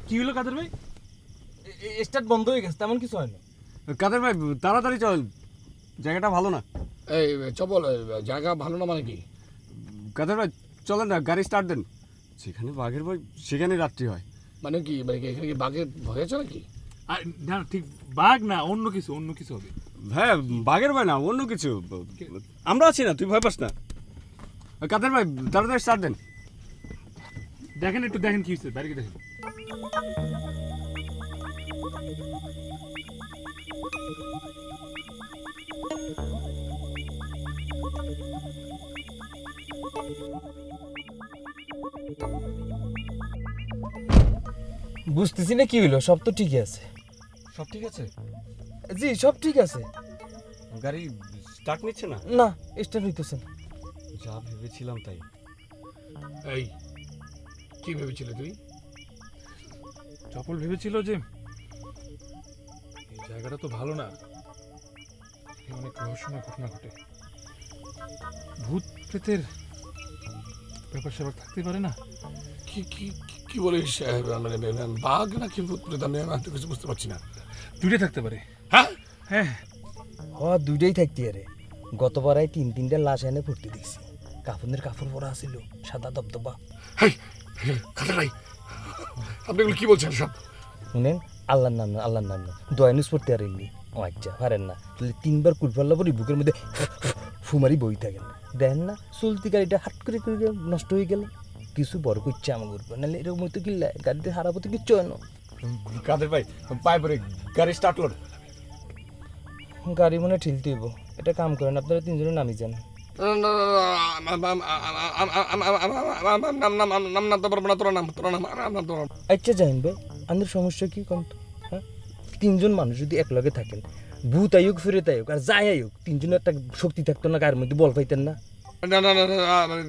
কি হলো কাদের ভাই? স্টার্ট বন্ধ হয়ে গেছে, তেমন কিছু হয় না। কাদের ভাই তাড়াতাড়ি চল, জায়গাটা ভালো না। এই চপল, জায়গা ভালো না মানে কি? কাদের ভাই চলেন না, গাড়ি স্টার্ট দেন। যেখানে বাঘের ভয় সেখানে রাত্রি হয়। মানে কি এখানে কি বাঘের ভয় আছে নাকি? না ঠিক বাঘ না, অন্য কিছু হবে। হ্যাঁ বাঘের ভয় না, অন্য কিছু। আমরা আছি না, তুই ভয় পাস না। কাদের ভাই তাড়াতাড়ি স্টার্ট দেন। দেখেন একটু, দেখেন কি হচ্ছে, বাইরে দেখেন। বুঝতেছি না কি হইলো, সব তো ঠিকই আছে। সব ঠিক আছে? জি সব ঠিক আছে। গাড়ি স্টার্ট নিচ্ছে না? না স্টার্ট হইতেছে না। যা ভেবেছিলাম তাই। এই কি ভেবেছিলে তুই? চপল ভেবেছিল যে এই জায়গাটা তো ভালো না, অনেক রহস্যময় ঘটনা ঘটে, ভূত প্রেতের ব্যাপার স্যাপার থাকতে পারে না। কি কি কি বলিস? মানে বাঘ না কি ভূত প্রেত? আমি তো কিছু বুঝতে পারছি না। দুইটা থাকতে পারে। হ্যাঁ হ্যাঁ দুইটাই থাকতে আরে। গতবার 3-3টা লাশ এনে ভর্তি দেখছি, কাফনের কাপড় পরা আছিল, সাদা দবদবা। কাদের ভাই আপনি এগুলো কি বলছেন সব? শুনেন, আল্লাহর নাম না, আল্লাহর নাম না, দোয়া নিউজ পড়তে পারেননি। ও আচ্ছা পারেন না, তাহলে 3বার কুলফাল্লা পরি বুকের মধ্যে ফুমারি বই থাকেন। দেখেন না চলতি গাড়িটা হাট করে নষ্ট হয়ে গেল, কিছু বড় করছে আমার উপর, নাহলে এরকম হয়তো কিল্লা গাড়িতে হারাবো তো কিচ্ছু হয় না। কাদের ভাই পায়ে পরে গাড়ি স্টার্ট লোড। গাড়ি মনে ঠিলতে হইব, এটা কাম করেন, আপনারা 3জনে নামি যান। আচ্ছা যাইন ভাই, আমাদের সমস্যা কি কম তো? হ্যাঁ 3জন মানুষ যদি একলগে থাকেন, ভূত আয়ুক ফিরে আয়ুক আর যাই আয়ুক, 3জনের একটা শক্তি থাকতো না, গায়ের মধ্যে বল পাইতেন না?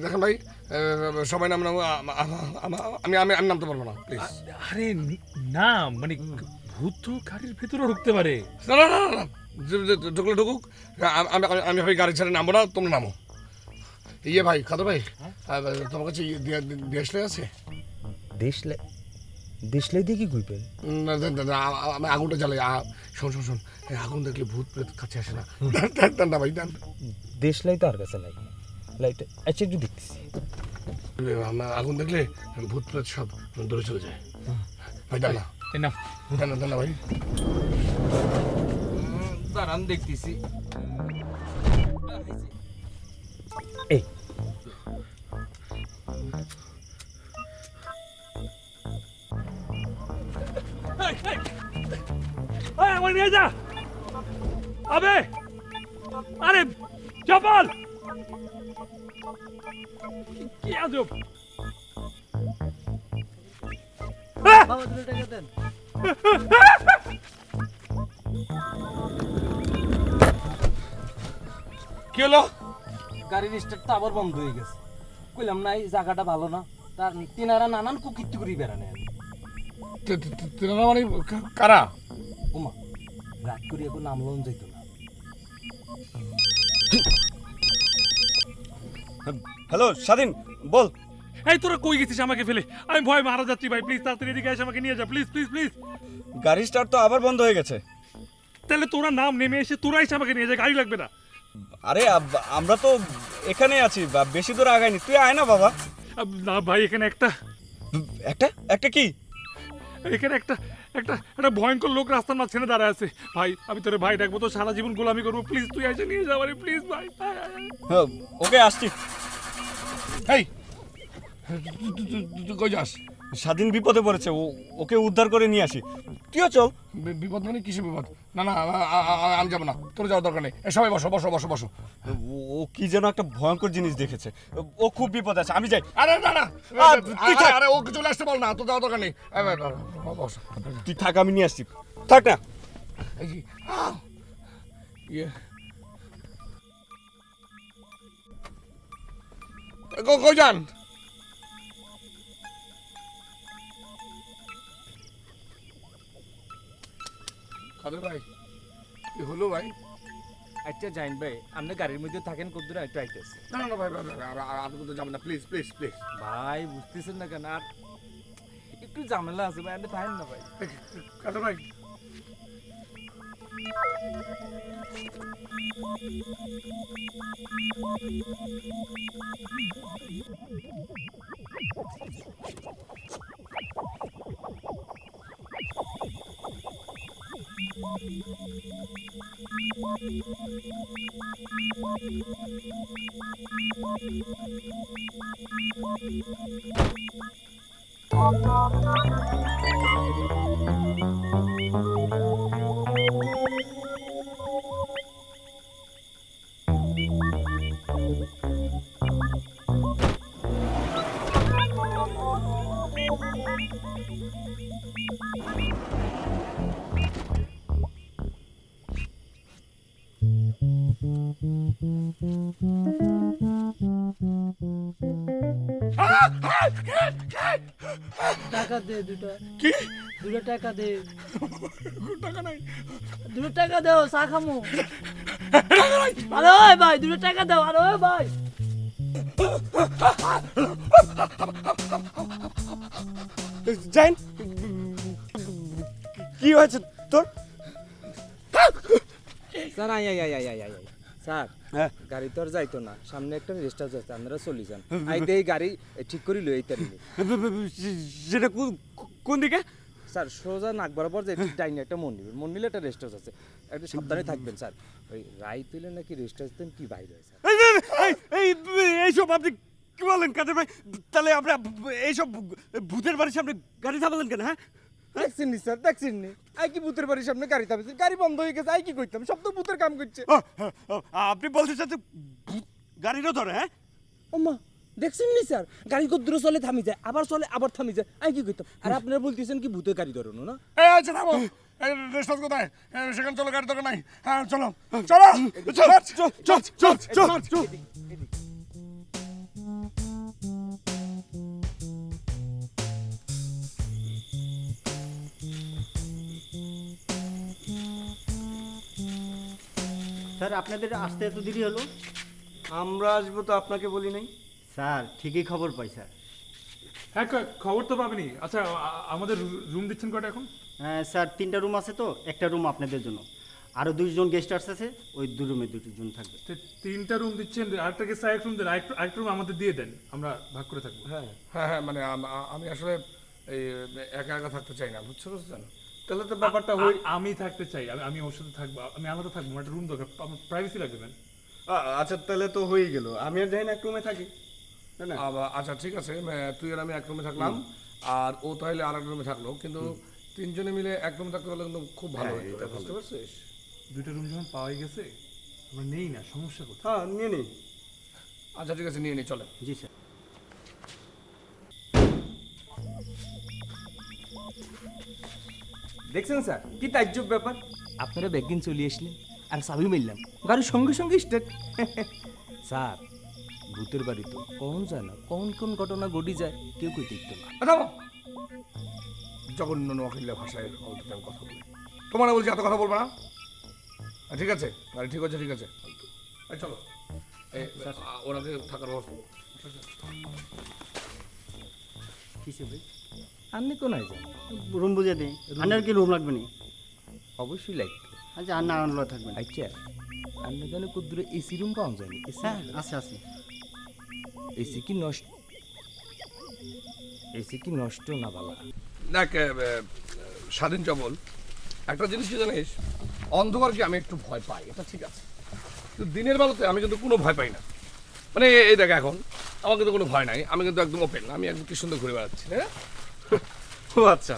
দেখেন ভাই সবাই নাম আমি নামতে পারবো না প্লিজ। আরে না মানে ভূত তো গাড়ির ভেতরে ঢুকতে পারে। না না না না, ঢুকলে ঢুকুক, আমি ভাই গাড়ি ছেড়ে নামবো না, তোমরা নামো। ইয়ে ভাই খাদর ভাই, তোমার কাছে দেশলাই আছে? দেশলাই দিয়ে কি কইবেন? আমি আগুনটা জ্বালাই। শোন আগুন দেখলে ভূত প্রেত কাছে আসে না। দেন না ভাই, দেন। দেশলাই তো আর কাছে নাই, লাইট আচ্ছা একটু দেখতেছি। আগুন দেখলে ভূত প্রেত সব দূরে চলে যায় ভাই। দেন না, দেন না ভাই। দাঁড়ান দেখতেছি। এই আমার নিয়ে যা। আবে আরে চপল কি আজব। কি হলো? গাড়ির স্টার্টটা আবার বন্ধ হয়ে গেছে। কইলাম না এই জায়গাটা ভালো না, তার তিনারা নানান কুকীর্তি করি বেড়ানে। মানে কারা? ওমা রাত করি এখন নাম লন যাইতো না। হ্যালো স্বাধীন বল। এই তোরা কই গেছিস আমাকে ফেলে? আমি ভয় মারা যাচ্ছি ভাই, প্লিজ তাড়াতাড়ি এদিকে এসে আমাকে নিয়ে যা, প্লিজ প্লিজ প্লিজ। গাড়ি স্টার্ট তো আবার বন্ধ হয়ে গেছে। তাহলে তোরা নাম নেমে এসে তোরা এসে আমাকে নিয়ে যা, গাড়ি লাগবে না। আরে আমরা তো এখানেই আছি, বেশি দূর আগাইনি, তুই আয় না বাবা। না ভাই এখানে একটা একটা কি? এখানে একটা একটা একটা ভয়ঙ্কর লোক রাস্তার মাঝখানে দাঁড়ায় আছে ভাই। আমি তোরে ভাই ডাকবো, তো সারা জীবন গোলামি করবো, প্লিজ তুই এসে নিয়ে যা আমারে, প্লিজ ভাই। ওকে আসছি। এই তুই কই যাস? স্বাধীন বিপদে পড়েছে, ওকে উদ্ধার করে নিয়ে আসি, তুইও চল। বিপদ মানে কিসের বিপদ? না না আমি যাবো না, তোর যাওয়ার দরকার নেই। সবাই বসো বসো বসো বসো। ও কি যেন একটা ভয়ঙ্কর জিনিস দেখেছে, ও খুব বিপদ আছে, আমি যাই। আরে না না, আরে ওকে চলে আসতে বল না, তোর যাওয়ার দরকার নেই। তুই থাক, আমি নিয়ে আসছি, থাক না। কই যান? কাদের ভাই কি হলো ভাই? আচ্ছা জাইন ভাই, আপনি গাড়ির মধ্যে থাকেন, কতদূর একটু আইতেছে। না না ভাই, আমি কোথাও যাবো না, প্লিজ প্লিজ প্লিজ। ভাই বুঝতেছেন না কেন? আর একটু ঝামেলা আছে ভাই, আপনি থাকেন না ভাই। কাদের ভাই টাকা দে দুটো, কি দুটো টাকা দে, টাকা নাই দুটো টাকা দাও চা খামু। আরে ওই ভাই দুটো টাকা দাও, আরে ওই ভাই জান কি হয়েছে তোর? Sir I I I I I I sir হ্যাঁ গাড়ি তো আর যাইতো না, সামনে একটা রেস্ট হাউস আছে, আপনারা চলে যান। আই দেই গাড়ি ঠিক করি লই আইতারি। সেটা কোন দিকে? স্যার সোজা নাক বরাবর যে ডাইনে একটা মন্দির একটা রেস্ট হাউস আছে, একটু সাবধানে থাকবেন স্যার। ওই রাই তুলে নাকি রেস্ট হাউস দেন কি বাইরে হয় স্যার। এইসব আপনি কি বলেন কাদের ভাই? তাহলে আমরা এইসব ভূতের বাড়ির সামনে গাড়ি থামালেন কেন? হ্যাঁ দেখছেন নি স্যার, দেখছেন নি আই কি ভূতের বাড়ির সামনে গাড়ি থামেছে, গাড়ি বন্ধ হয়ে গেছে, আই কি করতাম, সব তো ভূতের কাম করছে। আপনি বলতে চাচ্ছেন গাড়িরও ধরে? হ্যাঁ ওমা দেখছেন নি স্যার, গাড়ি কত দূরে চলে থামি যায়, আবার চলে আবার থামি যায়, আই কি করতাম। আর আপনারা বলতেছেন কি ভূতের গাড়ি ধরুন না? এই আচ্ছা থামো, এই রেস্ট হাউস কোথায়? সেখানে চলো, গাড়ি দরকার নাই। হ্যাঁ চলো চলো চল চল চল চল। স্যার আপনাদের আসতে এত দেরি হলো? আমরা আসবো তো আপনাকে বলি নাই। স্যার ঠিকই খবর পাই স্যার। হ্যাঁ খবর তো পাবেনি। আচ্ছা আমাদের রুম দিচ্ছেন কয়টা এখন? হ্যাঁ স্যার 3টা রুম আছে, তো একটা রুম আপনাদের জন্য, আরও 2জন গেস্টার্স আছে, ওই 2 রুমে 2জন থাকবে। 3টা রুম দিচ্ছেন, আরেকটা গেস্ট আরেক রুম দেন, আরেকটা রুম আমাদের দিয়ে দেন, আমরা ভাগ করে থাকবো। হ্যাঁ হ্যাঁ হ্যাঁ মানে আমি আসলে এই একা একা থাকতে চাই না, বুঝছো বুঝছেন? তাহলে তো ব্যাপারটা হই। আমি থাকতে চাই, আমি ওর সাথে থাকবো, আমি আলাদা থাকবো, আমার একটা রুম দরকার, আমার প্রাইভেসি লাগবে ম্যাম। আচ্ছা তাহলে তো হয়ে গেল, আমি আর যাই না, এক রুমে থাকি। আচ্ছা ঠিক আছে, তুই আর আমি এক রুমে থাকলাম, আর ও তাহলে আর এক রুমে থাকলো, কিন্তু 3 জনে মিলে এক রুমে থাকতে পারলে কিন্তু খুব ভালো হতো, বুঝতে পারছিস? 2টা রুম যখন পাওয়াই গেছে, আমরা নেই না, সমস্যা কোথায়? হ্যাঁ নিয়ে নেই। আচ্ছা ঠিক আছে, নিয়ে নি চলে। জি স্যার। দেখছেন স্যার কি তাজ্জব ব্যাপার, আপনারা ব্যাগিন চলে আসলেন আর চাবি মিললাম, গাড়ির সঙ্গে সঙ্গে স্টার্ট। স্যার ভূতের বাড়ি তো কখন যায় না, কোন কোন ঘটনা ঘটি যায় কেউ কেউ দেখতো না। জঘন্য নোয়াখিল্লা ভাষায় অল্প আমি কথা বলি, তোমার বলছি এত কথা বলবো না। ঠিক আছে গাড়ি ঠিক আছে ঠিক আছে, এই চলো ওনাকে থাকার ব্যবস্থা করো। কিসে ভাই? আপনি কোনায় যান? রুম বুঝে দিই। আপনার কি রুম লাগবে না? অবশ্যই লাগবে। আচ্ছা আর না আনলো থাকবেন। আচ্ছা আপনার কেন কুদ্দুরে এসি রুম পাওয়া যায়নি? হ্যাঁ আছে আছে। এসি কি নষ্ট, এসি কি নষ্ট না বালা? দেখ স্বাধীন চবল, একটা জিনিস কি জানিস, অন্ধকারকে আমি একটু ভয় পাই, এটা ঠিক আছে, কিন্তু দিনের বেলাতে আমি কিন্তু কোনো ভয় পাই না। মানে এই দেখ এখন আমার কিন্তু কোনো ভয় নাই, আমি কিন্তু একদম ওপেন, আমি একদম কি সুন্দর ঘুরে বেড়াচ্ছি। হ্যাঁ ও আচ্ছা,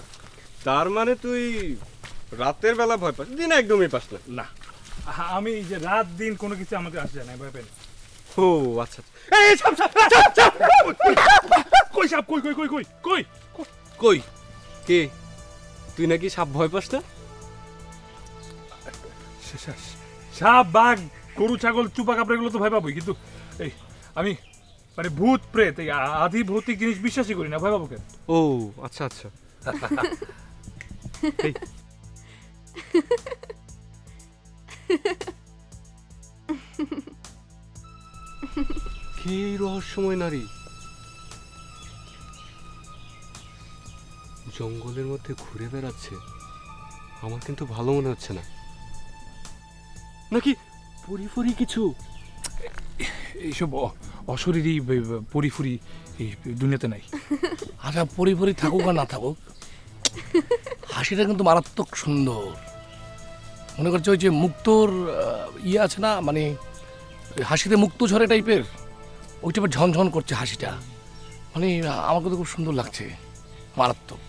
তার মানে তুই রাতের বেলা ভয় পাস, দিনে একদমই পাস না? না আমি যে রাত দিন কোনো কিছু আমাকে আসে যায় না, ভয় পাই না। ও আচ্ছা এই সাপ সাপ সাপ সাপ কই সাপ, কই কই কই কই কই কই কে? তুই নাকি সাপ ভয় পাস না? সাপ বাঘ গরু ছাগল চুপা কাপড় এগুলো তো ভয় পাবোই, কিন্তু এই আমি মানে ভূত প্রেত এই আদি ভৌতিক জিনিস বিশ্বাসই করি না, ভয় পাবো কেন? ও আচ্ছা আচ্ছা। এই, কে এই রহস্যময় নারী? জঙ্গলের মধ্যে ঘুরে বেড়াচ্ছে, আমার কিন্তু ভালো মনে হচ্ছে না। নাকি পরিফরি কিছু? এইসব অশরীরই পরিফুরি এই দুনিয়াতে নাই। আচ্ছা পরিফরি থাকুক আর না থাকুক, হাসিটা কিন্তু মারাত্মক সুন্দর। মনে করছে ওই যে মুক্তোর ইয়ে আছে না, মানে হাসিতে মুক্ত ঝরে টাইপের, ওইটা আবার ঝনঝন করছে হাসিটা, মানে আমাকে তো খুব সুন্দর লাগছে, মারাত্মক।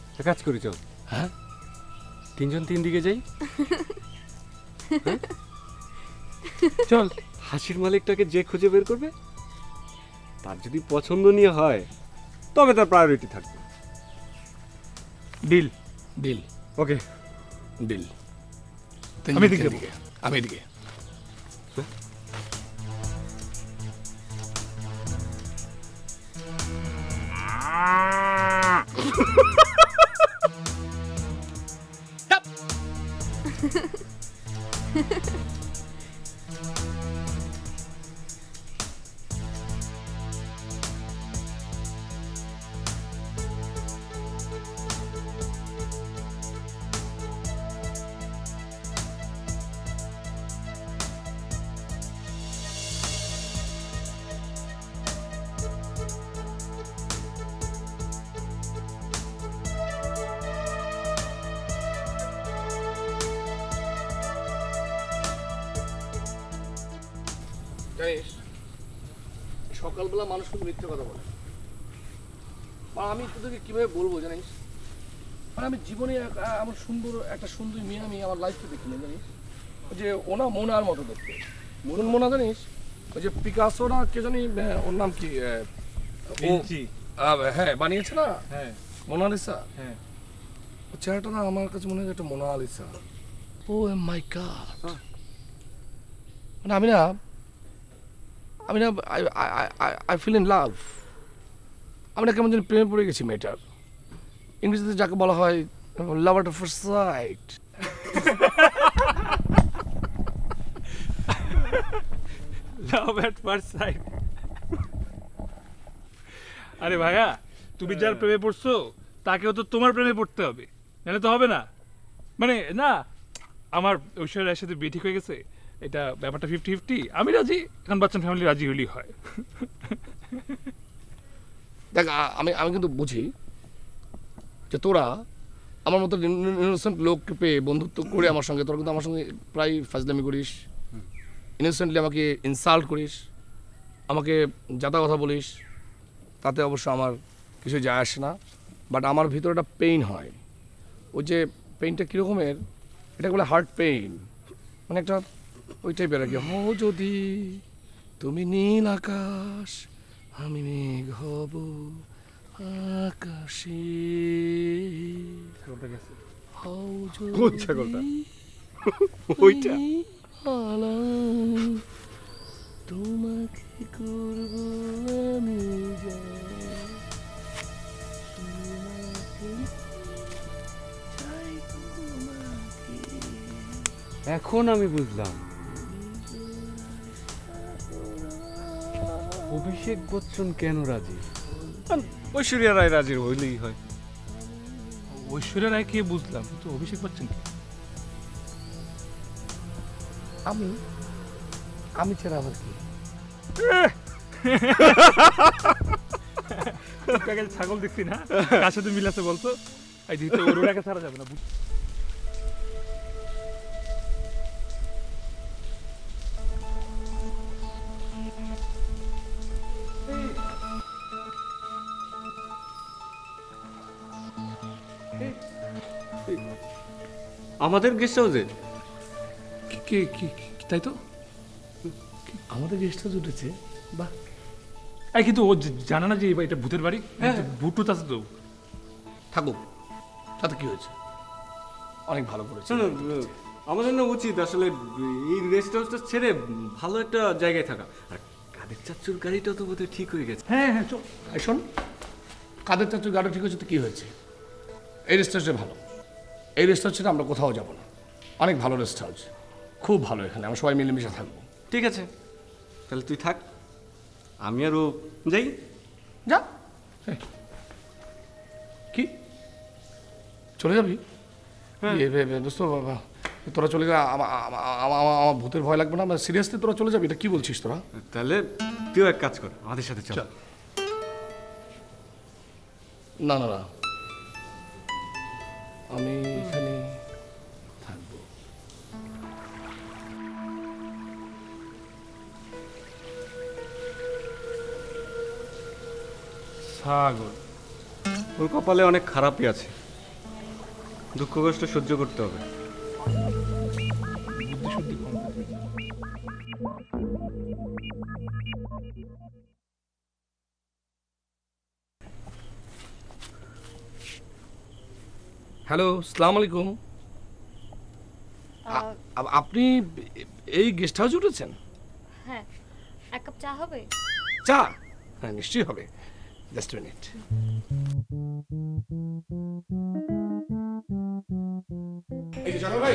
আচ্ছা কাজ করি, চল। হ্যাঁ, তিনজন তিন দিকে যাই। চল। হাসির মালিকটাকে যে খুঁজে বের করবে, তার যদি পছন্দনীয় হয় তবে তার প্রায়োরিটি থাকবে। ডিল। ডিল। Okay deal. আমি এদিকে যাবো। আমি এদিকে। জানিস, সকালবেলা মানুষ কিন্তু মিথ্যে কথা বলে। আর আমি তোদেরকে কিভাবে বলবো জানিস, মানে আমি জীবনে আমার একটা সুন্দর মেয়ে আমি আমার লাইফে দেখিনি জানিস। ওই যে ওনা মোনার মতো দেখতে, মোনা জানিস, ওই যে পিকাসো না কে জানি, ওর নাম কি, হ্যাঁ বানিয়েছে না, হ্যাঁ মোনালিসা। হ্যাঁ, ও চেহারাটা না আমার কাছে মনে হয় একটা মোনালিসা। ও মাই গড, মানে আমি না আই ফিল ইন লাভ। আমি না কেমন যেন প্রেমে পড়ে গেছি মেয়েটার। ইংরেজিতে যাকে বলা হয় love at first sight. Love at first sight. আরে ভাইয়া, তুমি যার প্রেমে পড়ছো তাকেও তো তোমার প্রেমে পড়তে হবে, নাহলে তো হবে না। মানে না, আমার ঐশ্বর্য রায়ের সাথে বিয়ে ঠিক হয়ে গেছে, এটা ব্যাপারটা 50-50। আমি রাজি, এখন বাচ্চান ফ্যামিলি রাজি হলেই হয়। দেখ আমি কিন্তু বুঝি যে তোরা আমার মতো ইনোসেন্ট লোককে পেয়ে বন্ধুত্ব করে আমার সঙ্গে, তোরা কিন্তু আমার সঙ্গে প্রায় ফাজলামি করিস, ইনোসেন্টলি আমাকে ইনসাল্ট করিস, আমাকে যাতা কথা বলিস, তাতে অবশ্য আমার কিছু যায় আসে না। বাট আমার ভিতরে একটা পেইন হয়। ওই যে পেইনটা কীরকমের, এটা বলে হার্ট পেইন, মানে একটা ওই টাইপের আর কি। হো যদি তুমি নীল আকাশ, আমি মেঘ হব আকাশে। হও কোন যদি ছাগলটা? ওইটা? আলা, তোমাকে করব আমি যাই, তোমাকে চাই তোমাকে। এখন আমি বুঝলাম অভিষেক বচ্চন কেন রাজি। ঐশ্বরিয়া রায় রাজি হইলেই হয়। ঐশ্বর্য রায় কে বুঝলাম, কিন্তু অভিষেক বচ্চন কে? আমি ছাড়া আবার কি? ছাগল দেখছি না, কার সাথে মিল আছে বলতো? এই দিতে ওর ওটাকে ছাড়া যাবে না। আমাদের গেস্ট হাউসে তাই তো আমাদের গেস্ট হাউস উঠেছে। বাহ, এই কিন্তু ও জানে না যে এটা ভূতের বাড়ি। ভূত আছে তো, থাকুক, তাতে কি হয়েছে, অনেক ভালো করেছে। আমাদের না উচিত আসলে এই রেস্ট হাউসটা ছেড়ে ভালো একটা জায়গায় থাকা। আর কাদের চাচুর গাড়িটাও তো বোধহয় ঠিক হয়ে গেছে। হ্যাঁ হ্যাঁ চল। এই শোন, কাদের চাচুর গাড়ি ঠিক হয়েছে তো কি হয়েছে, এই রেস্ট হাউসটা ভালো। এই রেস্ট হাউস ছেড়ে আমরা কোথাও যাবো না। অনেক ভালো রেস্ট হাউস, খুব ভালো। এখানে আমরা সবাই মিলেমিশে থাকবো। ঠিক আছে, তাহলে তুই থাক, আমি আরও যাই। যা, কি চলে যাবি? দোস্ত বাবা, তোরা চলে গেলে আমার ভূতের ভয় লাগবে না? সিরিয়াসলি তোরা চলে যাবি? এটা কি বলছিস তোরা? তাহলে তুইও এক কাজ কর, আমাদের সাথে চল। না না না, আমি এখানে থাকবো। সাগর, ওর কপালে অনেক খারাপই আছে, দুঃখ কষ্ট সহ্য করতে হবে। হ্যালো, সালাম আলাইকুম। আপনি এই গেস্ট হাউসে উঠেছেন? হ্যাঁ, এক কাপ চা হবে? চা? হ্যাঁ নিশ্চয়ই হবে, জাস্ট মিনিট। এই যে জানো ভাই,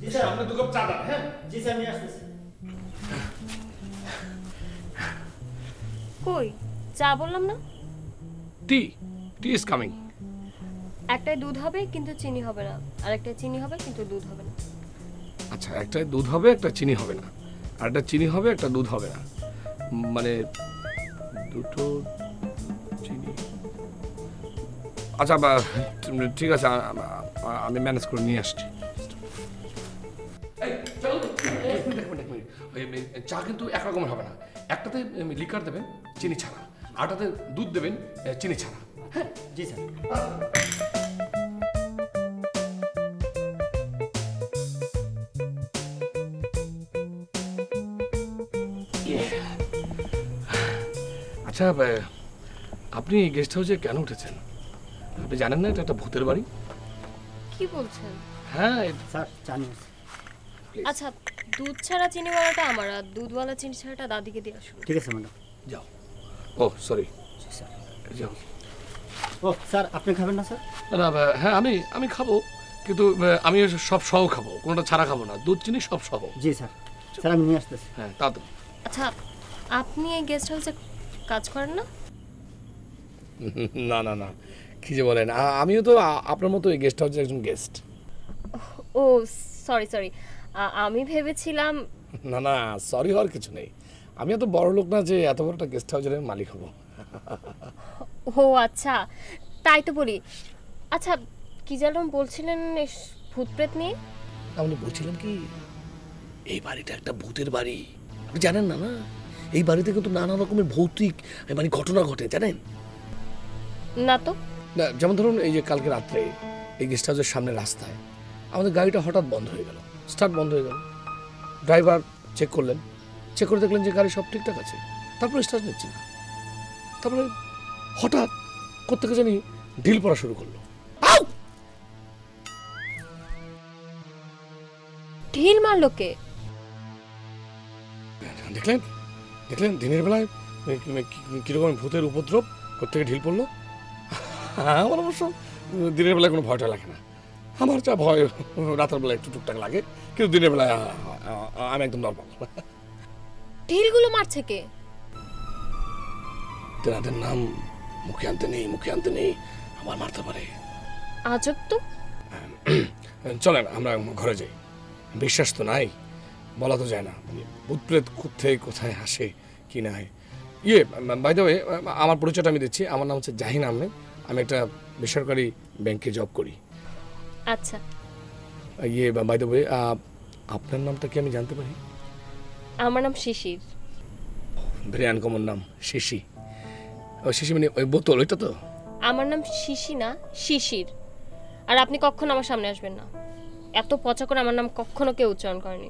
জি স্যার। আপনি 2 কাপ চা দেন। হ্যাঁ জি স্যার, নিয়ে আসতেছি। কই চা বললাম না? টি ইজ কামিং। একটাই দুধ হবে কিন্তু চিনি হবে না, আর একটাই চিনি হবে কিন্তু দুধ হবে না। আচ্ছা, একটা দুধ হবে একটা চিনি হবে না, আর একটা চিনি হবে একটা দুধ হবে না, মানে দুটো চিনি। আচ্ছা ঠিক আছে, আমি ম্যানেজ করে নিয়ে আসছি। চা কিন্তু একরকমের হবে না, একটাতে লিকার দেবেন চিনি ছাড়া, আরটাতে দুধ দেবেন চিনি ছাড়া। হ্যাঁ জি স্যার। আচ্ছা, আপনি গেস্ট হাউসে কেন উঠেছেন? আপনি জানেন না এটা একটা ভূতের বাড়ি? কি বলছেন? হ্যাঁ স্যার, চা নিয়ে আসছি। আচ্ছা, দুধ ছাড়া চিনিওয়ালাটা আমার, আর দুধওয়ালা চিনি ছাড়াটা দাদিকে দিয়ে আসুন। ঠিক আছে ম্যাডাম। যাও। ও সরি, স্যার। যাও। ও স্যার, আপনি খাবেন না স্যার? না হ্যাঁ আমি খাবো, কিন্তু আমি সব সহ খাবো, কোনোটা ছাড়া খাবো না, দুধ চিনি সব সহ। জি স্যার। স্যার, আমি নিয়ে আসতেছি। হ্যাঁ তাড়াতাড়ি। আচ্ছা, আপনি এই গেস্ট হাউসে কাজ করেন না? না না না, কি যে বলেন, আমিও তো আপনার মতো এই গেস্ট হাউসের একজন গেস্ট। ও সরি, আমি ভেবেছিলাম। না না, সরি হওয়ার কিছু নেই, আমি এত বড় লোক না যে এত বড় একটা গেস্ট হাউসের মালিক হব। ও আচ্ছা, তাই তো বলি। আচ্ছা, কি যেন বলছিলেন ভূত প্রেত নিয়ে? আমি বলছিলাম কি, এই বাড়িটা একটা ভূতের বাড়ি, আপনি জানেন না? না, এই বাড়িতে কিন্তু নানা রকমের ভৌতিক মানে ঘটনা ঘটে, জানেন না তো। না, যেমন ধরুন এই যে কালকে রাত্রে এই গেস্ট হাউসের সামনে রাস্তায় আমাদের গাড়িটা হঠাৎ বন্ধ হয়ে গেল, স্টার্ট বন্ধ হয়ে গেল। ড্রাইভার চেক করলেন, চেক করে দেখলেন যে গাড়ি সব ঠিকঠাক আছে, তারপরে স্টার্ট নিচ্ছে না। তারপরে হঠাৎ কোত্থেকে জানি ঢিল পড়া শুরু করলো। ঢিল মারলো কে? দেখলেন দেখলেন দিনের বেলায় কিরকম ভূতের উপদ্রব, কোত্থেকে ঢিল পড়লো। আমার অবশ্য দিনের বেলায় কোনো ভয়টা লাগে না, আমার যা ভয় রাতের বেলায় একটু টুকটাক লাগে, কিন্তু দিনের বেলায় আমি একদম নর্মাল। ঢিলগুলো মারছে কে? তেনাদের নাম মুখে আনতে নেই, আমার মারতে পারে। আজব তো। চলেন আমরা ঘরে যাই, বিশ্বাস তো নাই, বলা তো যায় না, ভূত প্রেত কোথায় আসে কি না হয়। বাই দ্য ওয়ে, আমার পরিচয়টা আমি দিচ্ছি, আমার নাম হচ্ছে জাহিন আহমেদ, আমি একটা বেসরকারি ব্যাংকে জব করি। আচ্ছা। বাই দ্য ওয়ে, আপনার নামটা কি আমি জানতে পারি? আমার নাম শিশির। ভেরি আনকমন নাম, শিশি। ও শিশি মানে ওই বোতল, ওইটা তো? আমার নাম শিশি না, শিশির। আর আপনি কখনো আমার সামনে আসবেন না, এত পচা করে আমার নাম কখনো কেউ উচ্চারণ করেনি।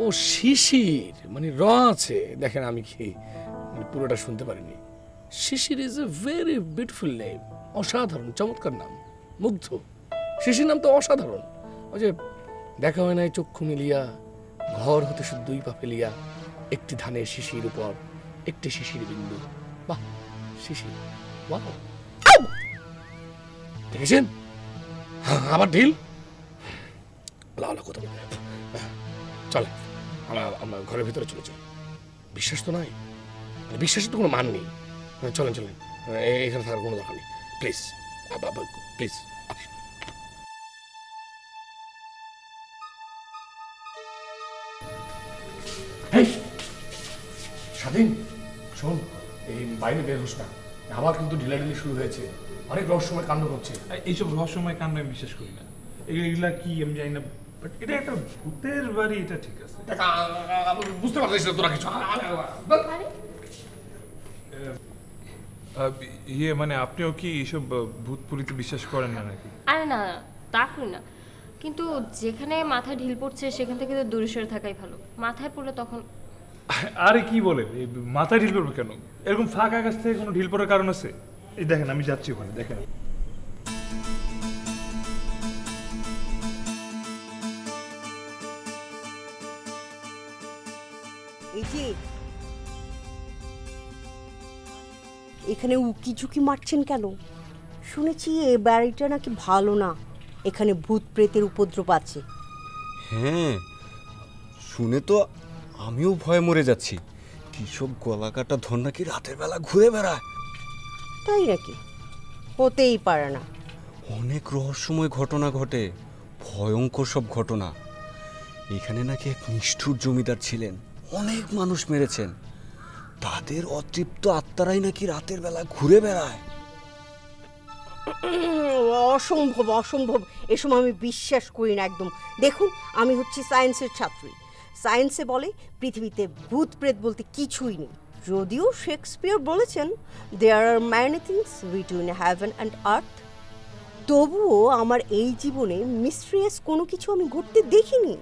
ও শিশির মানে র আছে, দেখেন আমি কি পুরোটা শুনতে পারিনি। Shishir is a very beautiful name, অসাধারণ চমৎকার নাম, মুগ্ধ। শিশির নাম তো অসাধারণ। ওই যে দেখা হয় নাই চক্ষু মিলিয়া, ঘর হতে শুধু 2 পা ফেলিয়া, একটি ধানের শিশির উপর একটি শিশির বিন্দু। বাহ, শিশির, ওয়াও। দেখেছেন আমার ঢিল। কোথাও চলে, আমরা ঘরের ভিতরে চলে যাই। বিশ্বাস তো নাই, বিশ্বাসের তো কোনো মান নেই, চলেন চলেন, এখানে থাকার কোনো দরকার নেই, প্লিজ প্লিজ। স্বাধীন শোন, এই বাইরে বের হোস না, আবার কিন্তু ঢিলাঢিলি শুরু হয়েছে, অনেক রহস্যময় কাণ্ড হচ্ছে। এইসব রহস্যময় কাণ্ড আমি বিশ্বাস করি না, এগুলা কি আমি জানি না, বাট এটা একটা ভূতের বাড়ি, এটা ঠিক আছে। বুঝতে পারছিস না তোরা কিছু? ইয়ে মানে আপনিও কি এইসব ভূত পুরিতে বিশ্বাস করেন না নাকি? আরে না তা করি না, কিন্তু যেখানে মাথায় ঢিল পড়ছে সেখান থেকে তো দূরে সরে থাকাই ভালো। মাথায় পড়লে তখন আরে কি বলেন, এই মাথায় ঢিল পড়বে কেন? এরকম ফাঁকা আকাশ থেকে কোনো ঢিল পড়ার কারণ আছে? এই দেখেন আমি যাচ্ছি ওখানে, দেখেন। এই যে এখানে উকি ঝুঁকি মারছেন কেন? শুনেছি এ বাড়িটা নাকি ভালো না, এখানে ভূত প্রেতের উপদ্রব আছে। হ্যাঁ, শুনে তো আমিও ভয়ে মরে যাচ্ছি। কিসব গলা কাটা ধন নাকি রাতের বেলা ঘুরে বেড়ায়। তাই নাকি? হতেই পারে না। অনেক রহস্যময় ঘটনা ঘটে, ভয়ঙ্কর সব ঘটনা। এখানে নাকি এক নিষ্ঠুর জমিদার ছিলেন, অনেক মানুষ মেরেছেন। তাদের অতৃপ্ত আত্মারাই নাকি রাতের বেলা ঘুরে বেড়ায়। অসম্ভব অসম্ভব, এসব আমি বিশ্বাস করি না একদম। দেখুন, আমি হচ্ছি সায়েন্সের ছাত্রী। সায়েন্সে বলে পৃথিবীতে ভূত প্রেত বলতে কিছুই নেই। যদিও শেক্সপিয়ার বলেছেন there are many things between heaven and earth, তবুও আমার এই জীবনে মিস্ট্রিয়াস কোনো কিছু আমি ঘটতে দেখিনি।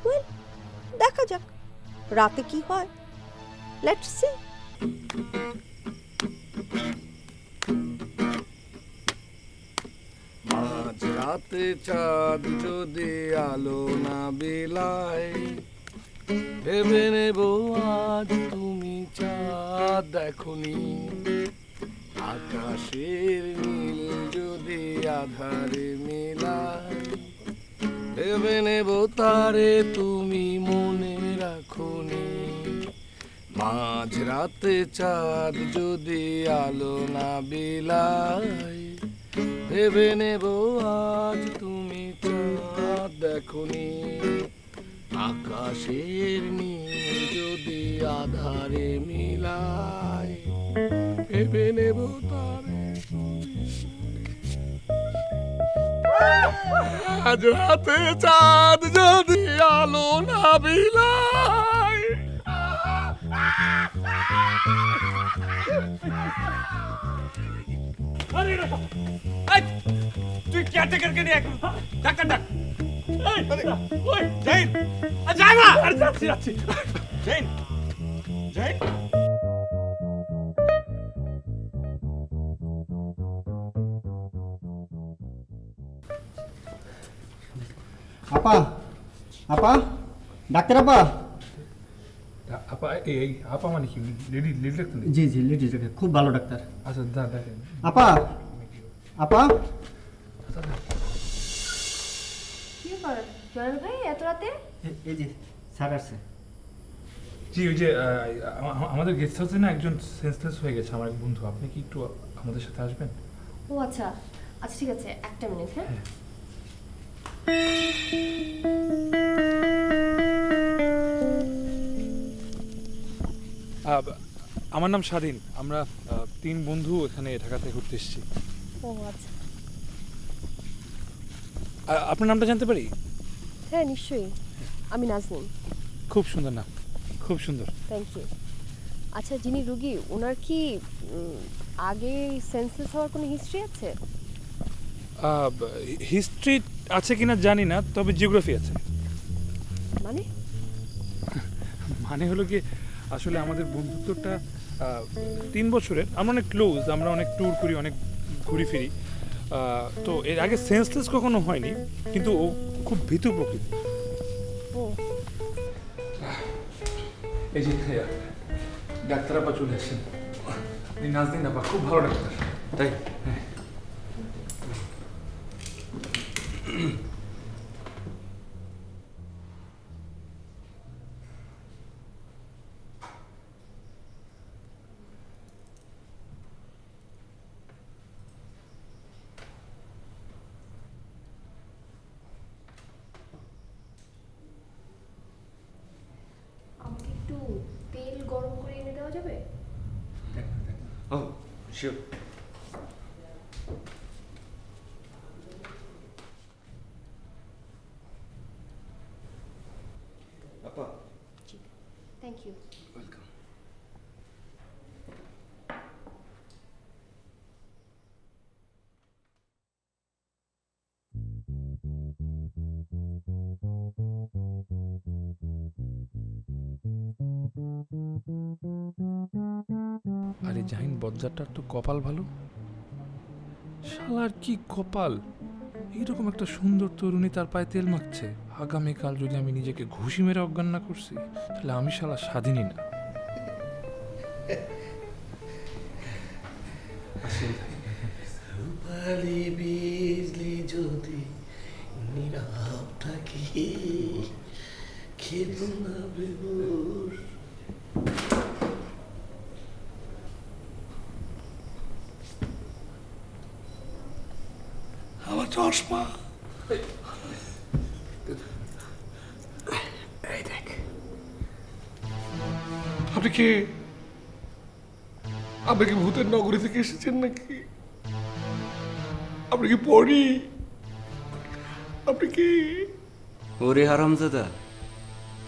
ওয়েল, দেখা যাক রাতে কি হয়। Let's see. আজ রাতে চাঁদ যদি আলো না বিলায়, ভেবে নেব আজ তুমি চাঁদ দেখনি। আকাশের নীল যদি আধারে মিলায়, ভেবে নেব তারে তুমি মনে রাখনি। মাঝ রাতে চাঁদ যদি আলো না বিলায়, ভেবে নেব আজ তুমি চাঁদ দেখনি। আকাশের নীল যদি আধারে মিলায়, ভেবে নেব তারে আজ রাতে চাঁদ যদি আলো না বিলায়। তুই কেয়ারটেকারকে নিয়ে ডাক্তার ডাক। ওই জৈন, যাই না, আরে যাচ্ছি যাচ্ছি। জৈন জৈন, আপা, আপা, ডাক্তার আপা। আপা এই আপা মানে কি? লেডি লেডি ডাক্তার? জি জি, লেডিস ডাক্তার, খুব ভালো ডাক্তার। আচ্ছা দেখেন। আপা, আপা। কি ব্যাপার জয়েল ভাই এত রাতে? এই যে স্যার আসছে। জি ওই যে আমাদের গেস্ট হাউসে না একজন সেন্সলেস হয়ে গেছে, আমার এক বন্ধু। আপনি কি একটু আমাদের সাথে আসবেন? ও আচ্ছা আচ্ছা ঠিক আছে, একটা মিনিট। হ্যাঁ আমার নাম স্বাধীন। আমরা 3 বন্ধু এখানে ঢাকাতে ঘুরতে এসেছি। ও আচ্ছা, আপনার নামটা জানতে পারি? হ্যাঁ নিশ্চয়ই, আমি নাজনীন। খুব সুন্দর না, খুব সুন্দর। Thank you. আচ্ছা, যিনি রুগী ওনার কি আগে সেন্সলেস হওয়ার কোনো হিস্ট্রি আছে? হিস্ট্রি আছে কিনা জানি না, তবে জিওগ্রাফি আছে। মানে মানে হলো কি, আসলে আমাদের বন্ধুত্বটা 3 বছরের, আমরা অনেক ক্লোজ, আমরা অনেক ট্যুর করি, অনেক ঘুরি ফিরি। তো এর আগে সেন্সলেস কখনো হয়নি, কিন্তু ও খুব ভীতু প্রকৃতি। ও এই যে ডাক্তার আপা চলে আসেন, নাজনীন আপা খুব ভালো ডাক্তার। তাই তেল গরম করে এনে দেওয়া যাবে? ও শিওর। আপা থ্যাংক ইউ। ওয়েলকাম। আরে জাহিন বজ্জারটার তো কপাল ভালো, শালার কি কপাল, এইরকম একটা সুন্দর তরুণী তার পায়ে তেল মাখছে। আগামীকাল যদি আমি নিজেকে ঘুষি মেরে অজ্ঞান না করছি, তাহলে আমি শালা স্বাধীনই না। রূপালি বিজলি যদি নীরব থাকে খেল না বেবুর। আমার চশমা এই দেখ। আপনি কি আপনি কি ভূতের নগরী থেকে এসেছেন নাকি? আপনি কি পড়ি? আপনি কি? ওরে হারামজাদা,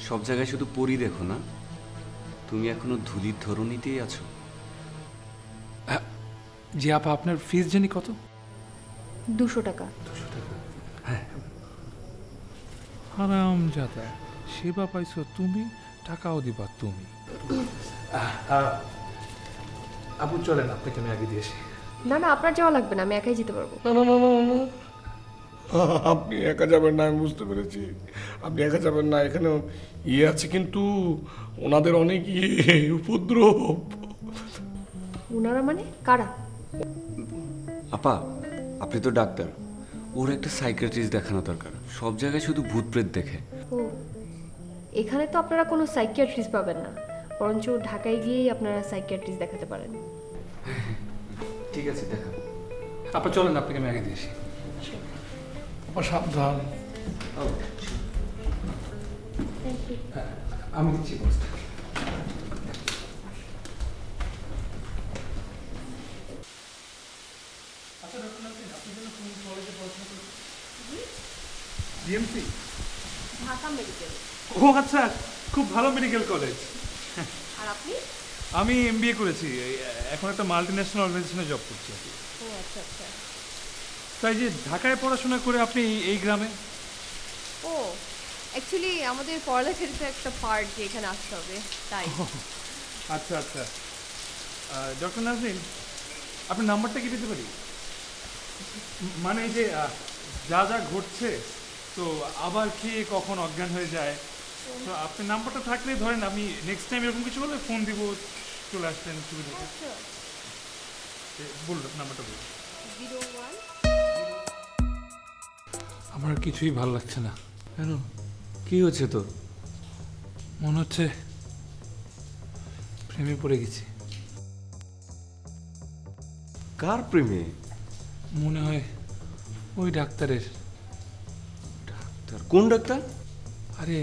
সব জায়গায় শুধু পরি দেখো না, তুমি এখনো ধুলির ধরনীতেই আছো। জি আপা, আপনার ফিস জানি কত? 200 টাকা। হারামজাদা, সেবা পাইছো তুমি, টাকাও দিবা তুমি। আপু চলেন, আপনাকে আমি আগে দিয়েছি। না না, আপনার যাওয়া লাগবে না, আমি একাই যেতে পারবো। না না না না না, আপনি একা যাবেন না, আমি বুঝতে পেরেছি। আপনি একা যাবেন না, এখানে ইয়ে আছে, কিন্তু ওনাদের অনেক উপদ্রব। ওনারা মানে কারা? আপা আপনি তো ডাক্তার, ওর একটা সাইকিয়াট্রিস্ট দেখানো দরকার। সব জায়গায় শুধু ভূত প্রেত দেখে। ও, এখানে তো আপনারা কোনো সাইকিয়াট্রিস্ট পাবেন না, বরঞ্চ ঢাকায় গিয়েই আপনারা সাইকিয়াট্রিস্ট দেখাতে পারেন। ঠিক আছে, দেখা। আপা চলেন, আপনাকে আমি আগে দিয়েছি। আপা সাবধান। আমি দিচ্ছি বসতে। DMC Dhaka medical. ও আচ্ছা, খুব ভালো মেডিকেল কলেজ। আর আপনি? আমি এমবিএ করেছি, এখন একটা মাল্টিন্যাশনাল অর্গানাইজেশনে জব করছি। ও আচ্ছা আচ্ছা। তাই যে ঢাকায় পড়াশোনা করে আপনি এই গ্রামে? ও অ্যাকচুয়ালি আমাদের পড়ালেখার তো একটা পার্ট যে এখানে আসতে হবে, তাই। আচ্ছা আচ্ছা। ডক্টর নাজনীন, আপনার নাম্বারটা কি দিতে পারি? মানে এই যে যা যা ঘটছে, তো আবার খেয়ে কখন অজ্ঞান হয়ে যায়, তো আপনার নাম্বারটা থাকলেই ধরেন আমি নেক্সট টাইম এরকম কিছু হলে ফোন দিব, চলে আসতেন সুবিধা। বলুন নাম্বারটা বলুন। 01। আমার কিছুই ভালো লাগছে না। কেন, কি হচ্ছে তোর? মনে হচ্ছে প্রেমে পড়ে গেছি। কার প্রেমে? মনে হয় ওই ডাক্তারের। ডাক্তার? কোন ডাক্তার? আরে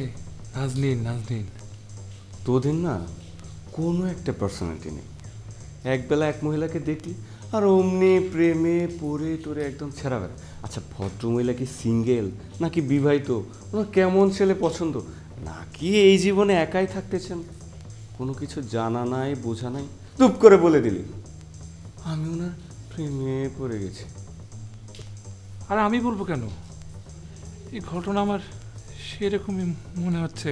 নাজনীন, নাজনীন। তোদের না কোনো একটা পার্সোনালিটি নেই। একবেলা এক মহিলাকে দেখলি আর অমনি প্রেমে পড়ে তোরে একদম ছেঁড়া বেড়া। আচ্ছা, ভদ্রমহিলা কি সিঙ্গেল নাকি বিবাহিত? ওনার কেমন ছেলে পছন্দ, নাকি এই জীবনে একাই থাকতে চান? কোনো কিছু জানা নাই, বোঝা নাই, চুপ করে বলে দিলি আমি ওনার প্রেমে পড়ে গেছি। আর আমি বলবো কেন? এই ঘটনা আমার সেরকমই মনে হচ্ছে,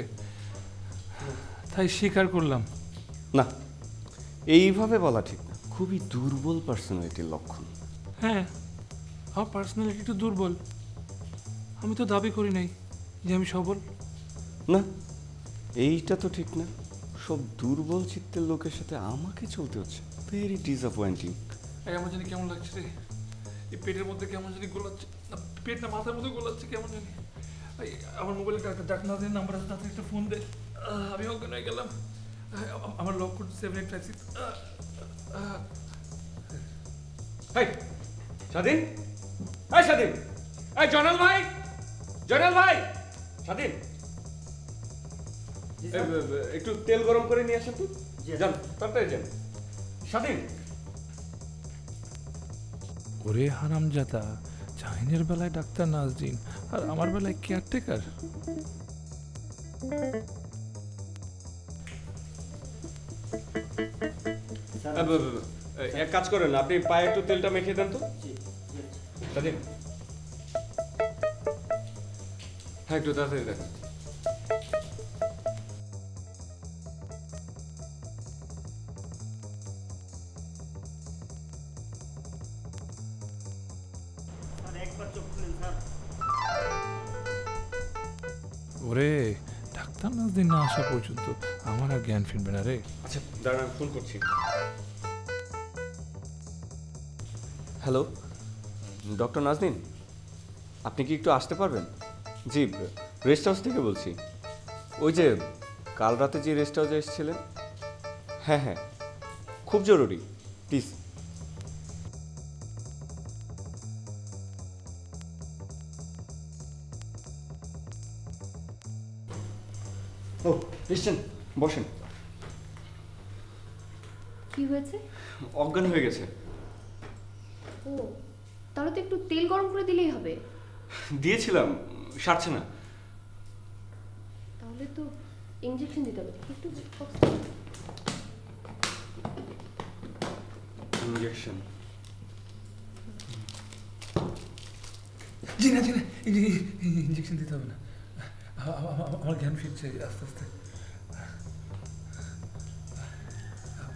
তাই স্বীকার করলাম। না, এইভাবে বলা ঠিক না, খুবই দুর্বল পার্সোনালিটির লক্ষণ। হ্যাঁ, আমার পার্সোনালিটি একটু দুর্বল। আমি তো দাবি করি নাই যে আমি সবল। না, এইটা তো ঠিক না। সব দুর্বল চিত্তের লোকের সাথে আমাকে চলতে হচ্ছে, ভেরি ডিসঅ্যাপয়েন্টিং। এই আমার জানি কেমন লাগছে রে, এই পেটের মধ্যে কেমন জানি গোলাচ্ছে, না পেট না মাথার মধ্যে গোলাচ্ছে কেমন জানি। আমার মোবাইলে ডাক্তার নাজনীন নাম্বার আছে, তাতে একটা ফোন দে। আমি অজ্ঞান হয়ে গেলাম। আমার লক কোড 7856। এই স্বাধীন, এই স্বাধীন, এই জয়নাল ভাই, জয়নাল ভাই, স্বাধীন। একটু তেল গরম করে নিয়ে আসেন তো। যান তাড়াতাড়ি যান। স্বাধীন। ওরে হারামজাদা, জাহিনের বেলায় ডাক্তার নাজরিন আর আমার বেলায় কেয়ারটেকার। এক কাজ করেন, আপনি পায়ে একটু তেলটা মেখে দেন তো। স্বাধীন, হ্যাঁ একটু তাড়াতাড়ি দেন। ওরে ডাক্তার নাজরিন না আসা পর্যন্ত আমার আর জ্ঞান ফিরবে না রে। আচ্ছা দাঁড়ান, ফোন করছি। হ্যালো ডক্টর নাজনীন, আপনি কি একটু আসতে পারবেন? জি, রেস্ট হাউস থেকে বলছি। ওই যে কাল রাতে যে রেস্ট হাউসে এসেছিলেন, হ্যাঁ হ্যাঁ খুব জরুরি, প্লিজ। ও এসছেন, বসেন। কি হয়েছে? অজ্ঞান হয়ে গেছে। ও তাহলে তো একটু তেল গরম করে দিলেই হবে। দিয়েছিলাম, সারছে না। তাহলে তো ইনজেকশন দিতে হবে। একটু ইনজেকশন? জি না ইঞ্জেকশন দিতে হবে না, আমার জ্ঞান ফিরছে আস্তে আস্তে।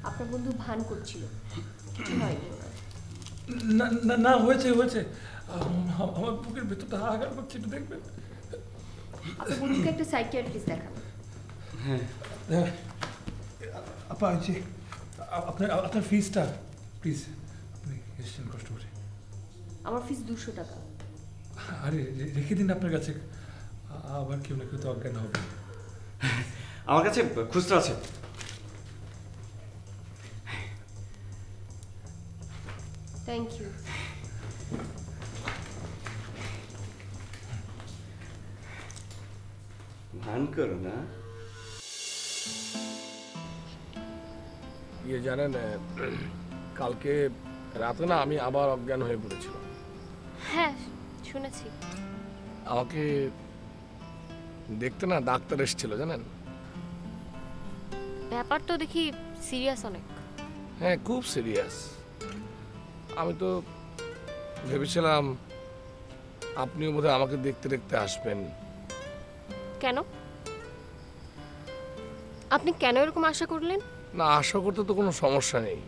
আপনার বন্ধু ভান করছিল, কিছু হয়নি। না না না হয়েছে হয়েছে, আমার বুকের ভেতরটা হাহাকার করছে, একটু দেখবেন। আপনার বন্ধুকে একটা সাইকিয়াট্রিস্ট দেখান। হ্যাঁ আপা, যে আপনার ফিসটা প্লিজ, আপনি এসেছেন কষ্ট করে। আমার ফিস 200 টাকা। আরে রেখে দিন আপনার কাছে, আবার কেউ না কেউ তো অজ্ঞান হবে। আমার কাছে খুচরা আছে। Thank you. ভান করো না। জানেন কালকে রাতে না আমি আবার অজ্ঞান হয়ে পড়েছিলাম। হ্যাঁ শুনেছি। আমাকে দেখতে না ডাক্তার এসেছিল জানেন। ব্যাপার তো দেখি সিরিয়াস অনেক। হ্যাঁ খুব সিরিয়াস। আমি তো ভেবেছিলাম আপনিও বোধহয় আমাকে দেখতে দেখতে আসবেন। কেন? আপনি কেন এরকম আশা করলেন? না, আশা করতে তো কোনো সমস্যা নেই।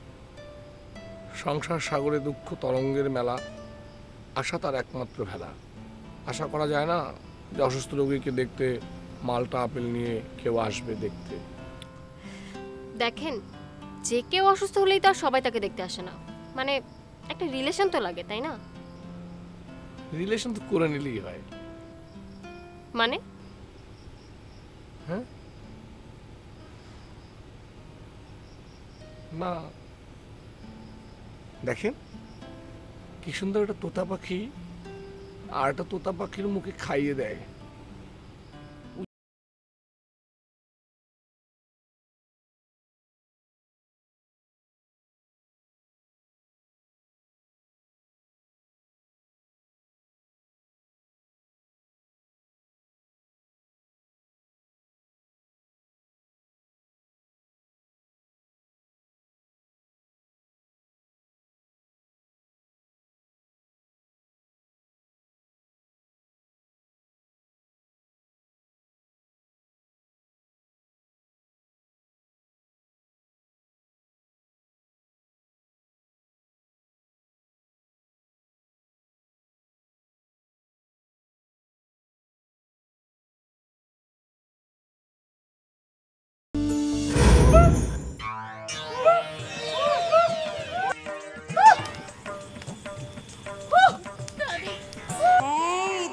সংসার সাগরে দুঃখ তরঙ্গের মেলা, আশা তার একমাত্র ভেলা। আশা করা যায় না যে অসুস্থ রোগীকে দেখতে মালটা আপেল নিয়ে কেউ আসবে দেখতে। দেখেন, যে কেউ অসুস্থ হলেই তো আর সবাই তাকে দেখতে আসে না। মানে একটা রিলেশন তো লাগে, তাই না? রিলেশন তো করে নিলেই হয়। মানে হ্যাঁ না, দেখেন কি সুন্দর একটা তোতা পাখি আর একটা তোতা পাখির মুখে খাইয়ে দেয়।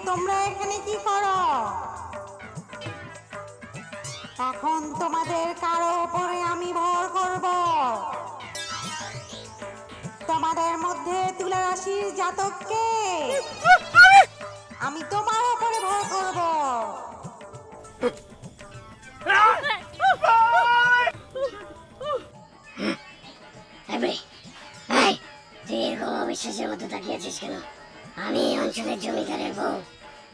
তোমরা এখানে কি করো? এখন তোমাদের কারো উপরে আমি ভর করব। তোমাদের মধ্যে তুলা রাশির জাতককে আমি তোমার উপরে ভর করব। এই তুই এরকম অবিশ্বাসের মতো তাকিয়েছিস কেন? আমি এই অঞ্চলের জমিদারের বউ,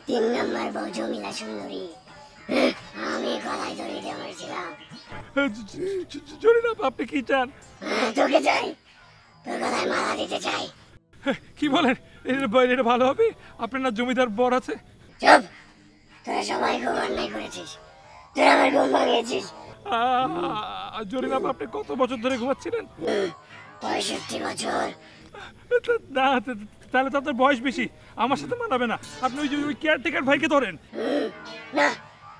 3 নম্বর বউ জমিলা সুন্দরী। আমি গলায় দড়ি দিয়ে মরেছিলাম। জরিনা আপনি কি চান? তোকে চাই, তোর গলায় মালা দিতে চাই। কি বলেন? এটা ভালো হবে? আপনার না জমিদার বর আছে? চুপ, তোরা সবাই খুব অন্যায় করেছিস, তোরা আমার ঘুম ভাঙিয়েছিস। জরিনা আপনি কত বছর ধরে ঘুমাচ্ছিলেন? 65 বছর। না, তাহলে তো আপনার বয়স বেশি, আমার সাথে মানাবে না। আপনি ওই কেয়ারটেকার ভাইকে ধরেন। না,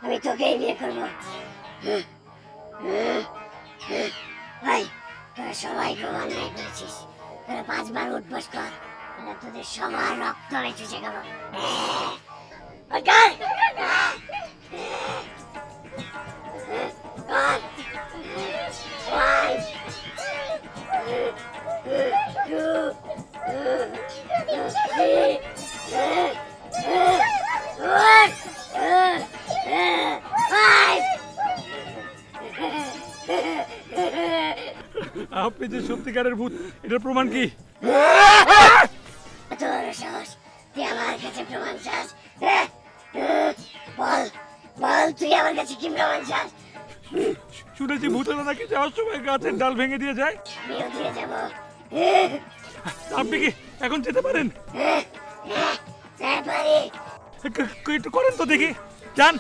আমি তোকেই বিয়ে করবো। ভাই, তোরা সবাই খুব অন্যায় করেছিস। তোরা 5 বার উঠবস কর, তোরা তোদের সবার রক্ত আমি চুষে খাবো। আপনি যে সত্যিকারের ভূত, এটার প্রমাণ কি? তোর সাহস, তুই আমার কাছে প্রমাণ চাস? বল বল, তুই আমার কাছে কি প্রমাণ চাস? শুনেছি ভূতেরা নাকি যাওয়ার সময় গাছের ডাল ভেঙে দিয়ে যায়। আমিও দিয়ে যাবো। আপনি কি এখন যেতে পারেন? একটু করেন তো দেখি, যান।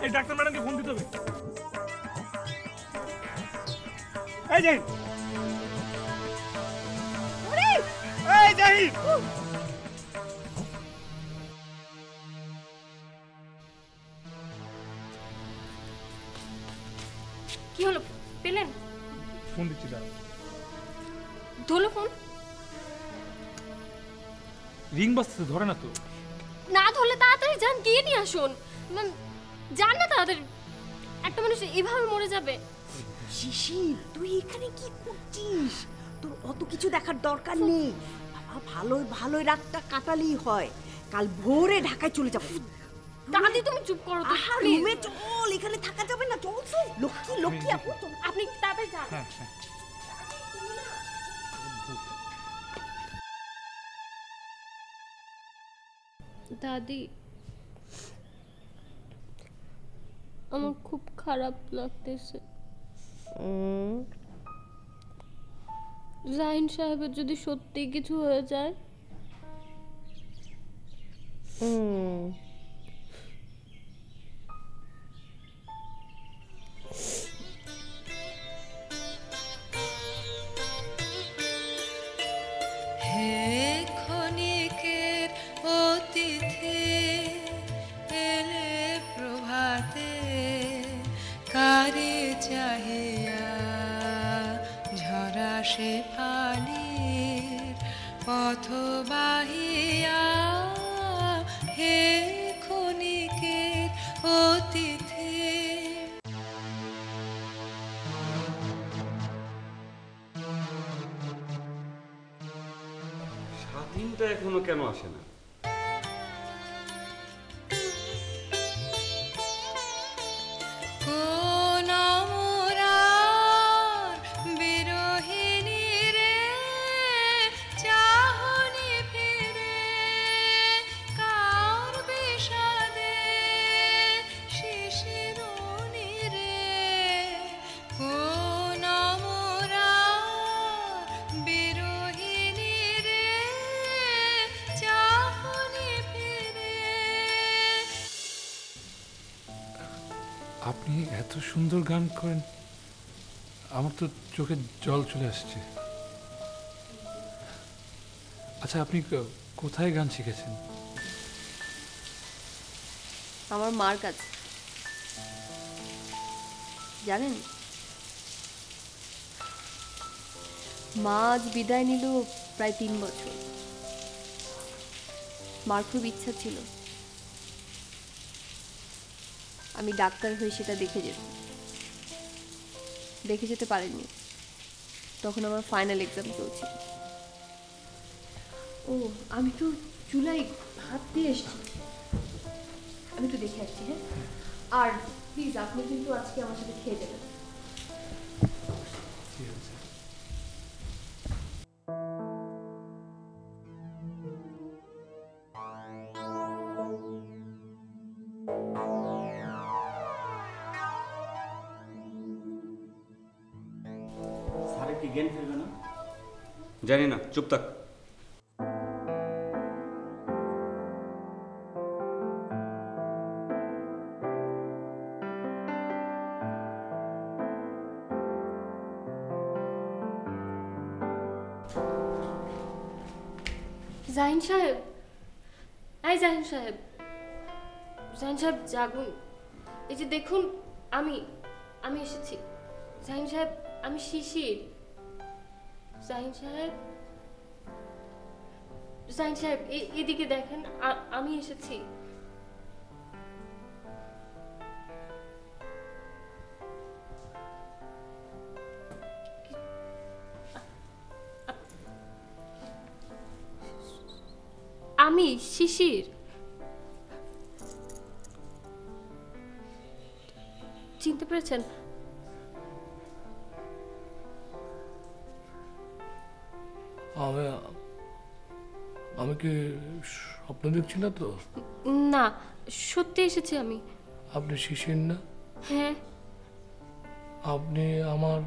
এই ডাক্তার ম্যাডামকে ফোন দিতে হবে। এই জাহিদ, এই জাহিদ, কি হলো, পেলেন? ফোন দিচ্ছি, দাঁড়াও। ধরলো ফোন? রিং বাজতেছে, ধরে না তো। না ধরলে তাড়াতাড়ি যান, গিয়ে নিয়ে আসুন। যান না তাড়াতাড়ি, একটা মানুষ এভাবে মরে যাবে। শিশির, তুই এখানে কি করছিস? তোর অত কিছু দেখার দরকার নেই বাবা। ভালোই ভালোই রাতটা কাটালেই হয়, কাল ভোরে ঢাকায় চলে যাবো। দাদি তুমি চুপ করো তো, রুমে চল, এখানে থাকা যাবে না। চল চল, লক্ষ্মী লক্ষ্মী আপু, আপনি তাড়াতাড়ি যান। দাদি, আমার খুব খারাপ লাগতেছে। জাহিন সাহেবের যদি সত্যি কিছু হয়ে যায়। হে ক্ষণিকের অতিথি এলে প্রভাতে, কারে চাহিয়া ঝরা সে ফালির পথ বাহিয়া। হে ক্ষণিকের অতিথি। স্বাধীনটা এখনো কেন আসে না? কোন মোরার বিরহিনী রে, চাহনি ফিরে কার বিষাদে শিশিরুনি রে। কোন মোরার বিরহিনী রে, চাহনি ফিরে। আপনি এত সুন্দর গান করেন, আমার তো চোখে জল চলে আসছে। আচ্ছা, আপনি কোথায় গান শিখেছেন? আমার মার কাছে। জানেন, মা আজ বিদায় নিল প্রায় 3 বছর। মার খুব ইচ্ছা ছিল আমি ডাক্তার হয়ে সেটা দেখে যেতে পারিনি। তখন আমার ফাইনাল এক্সাম চলছিল। ও আমি তো চুলায় ভাত দিয়ে এসেছি, আমি তো দেখে আসছি। হ্যাঁ, আর প্লিজ আপনি কিন্তু আজকে আমার সাথে খেয়ে যাবেন। স্যার কি জ্ঞান ফিরবে না? জানি না, চুপ থাক। জাহিন সাহেব, এই জাহিন সাহেব, জাহিন সাহেব জাগুন। এই যে দেখুন, আমি এসেছি। জাহিন সাহেব, আমি শিশির। জাহিন সাহেব, জাহিন সাহেব এদিকে দেখেন, আমি এসেছি। আমি শিশির। চিনতে পেরেছেন? আমি কি স্বপ্ন দেখছি না তো? না, সত্যি এসেছি আমি। আপনি শিশির না? হ্যাঁ। আপনি আমার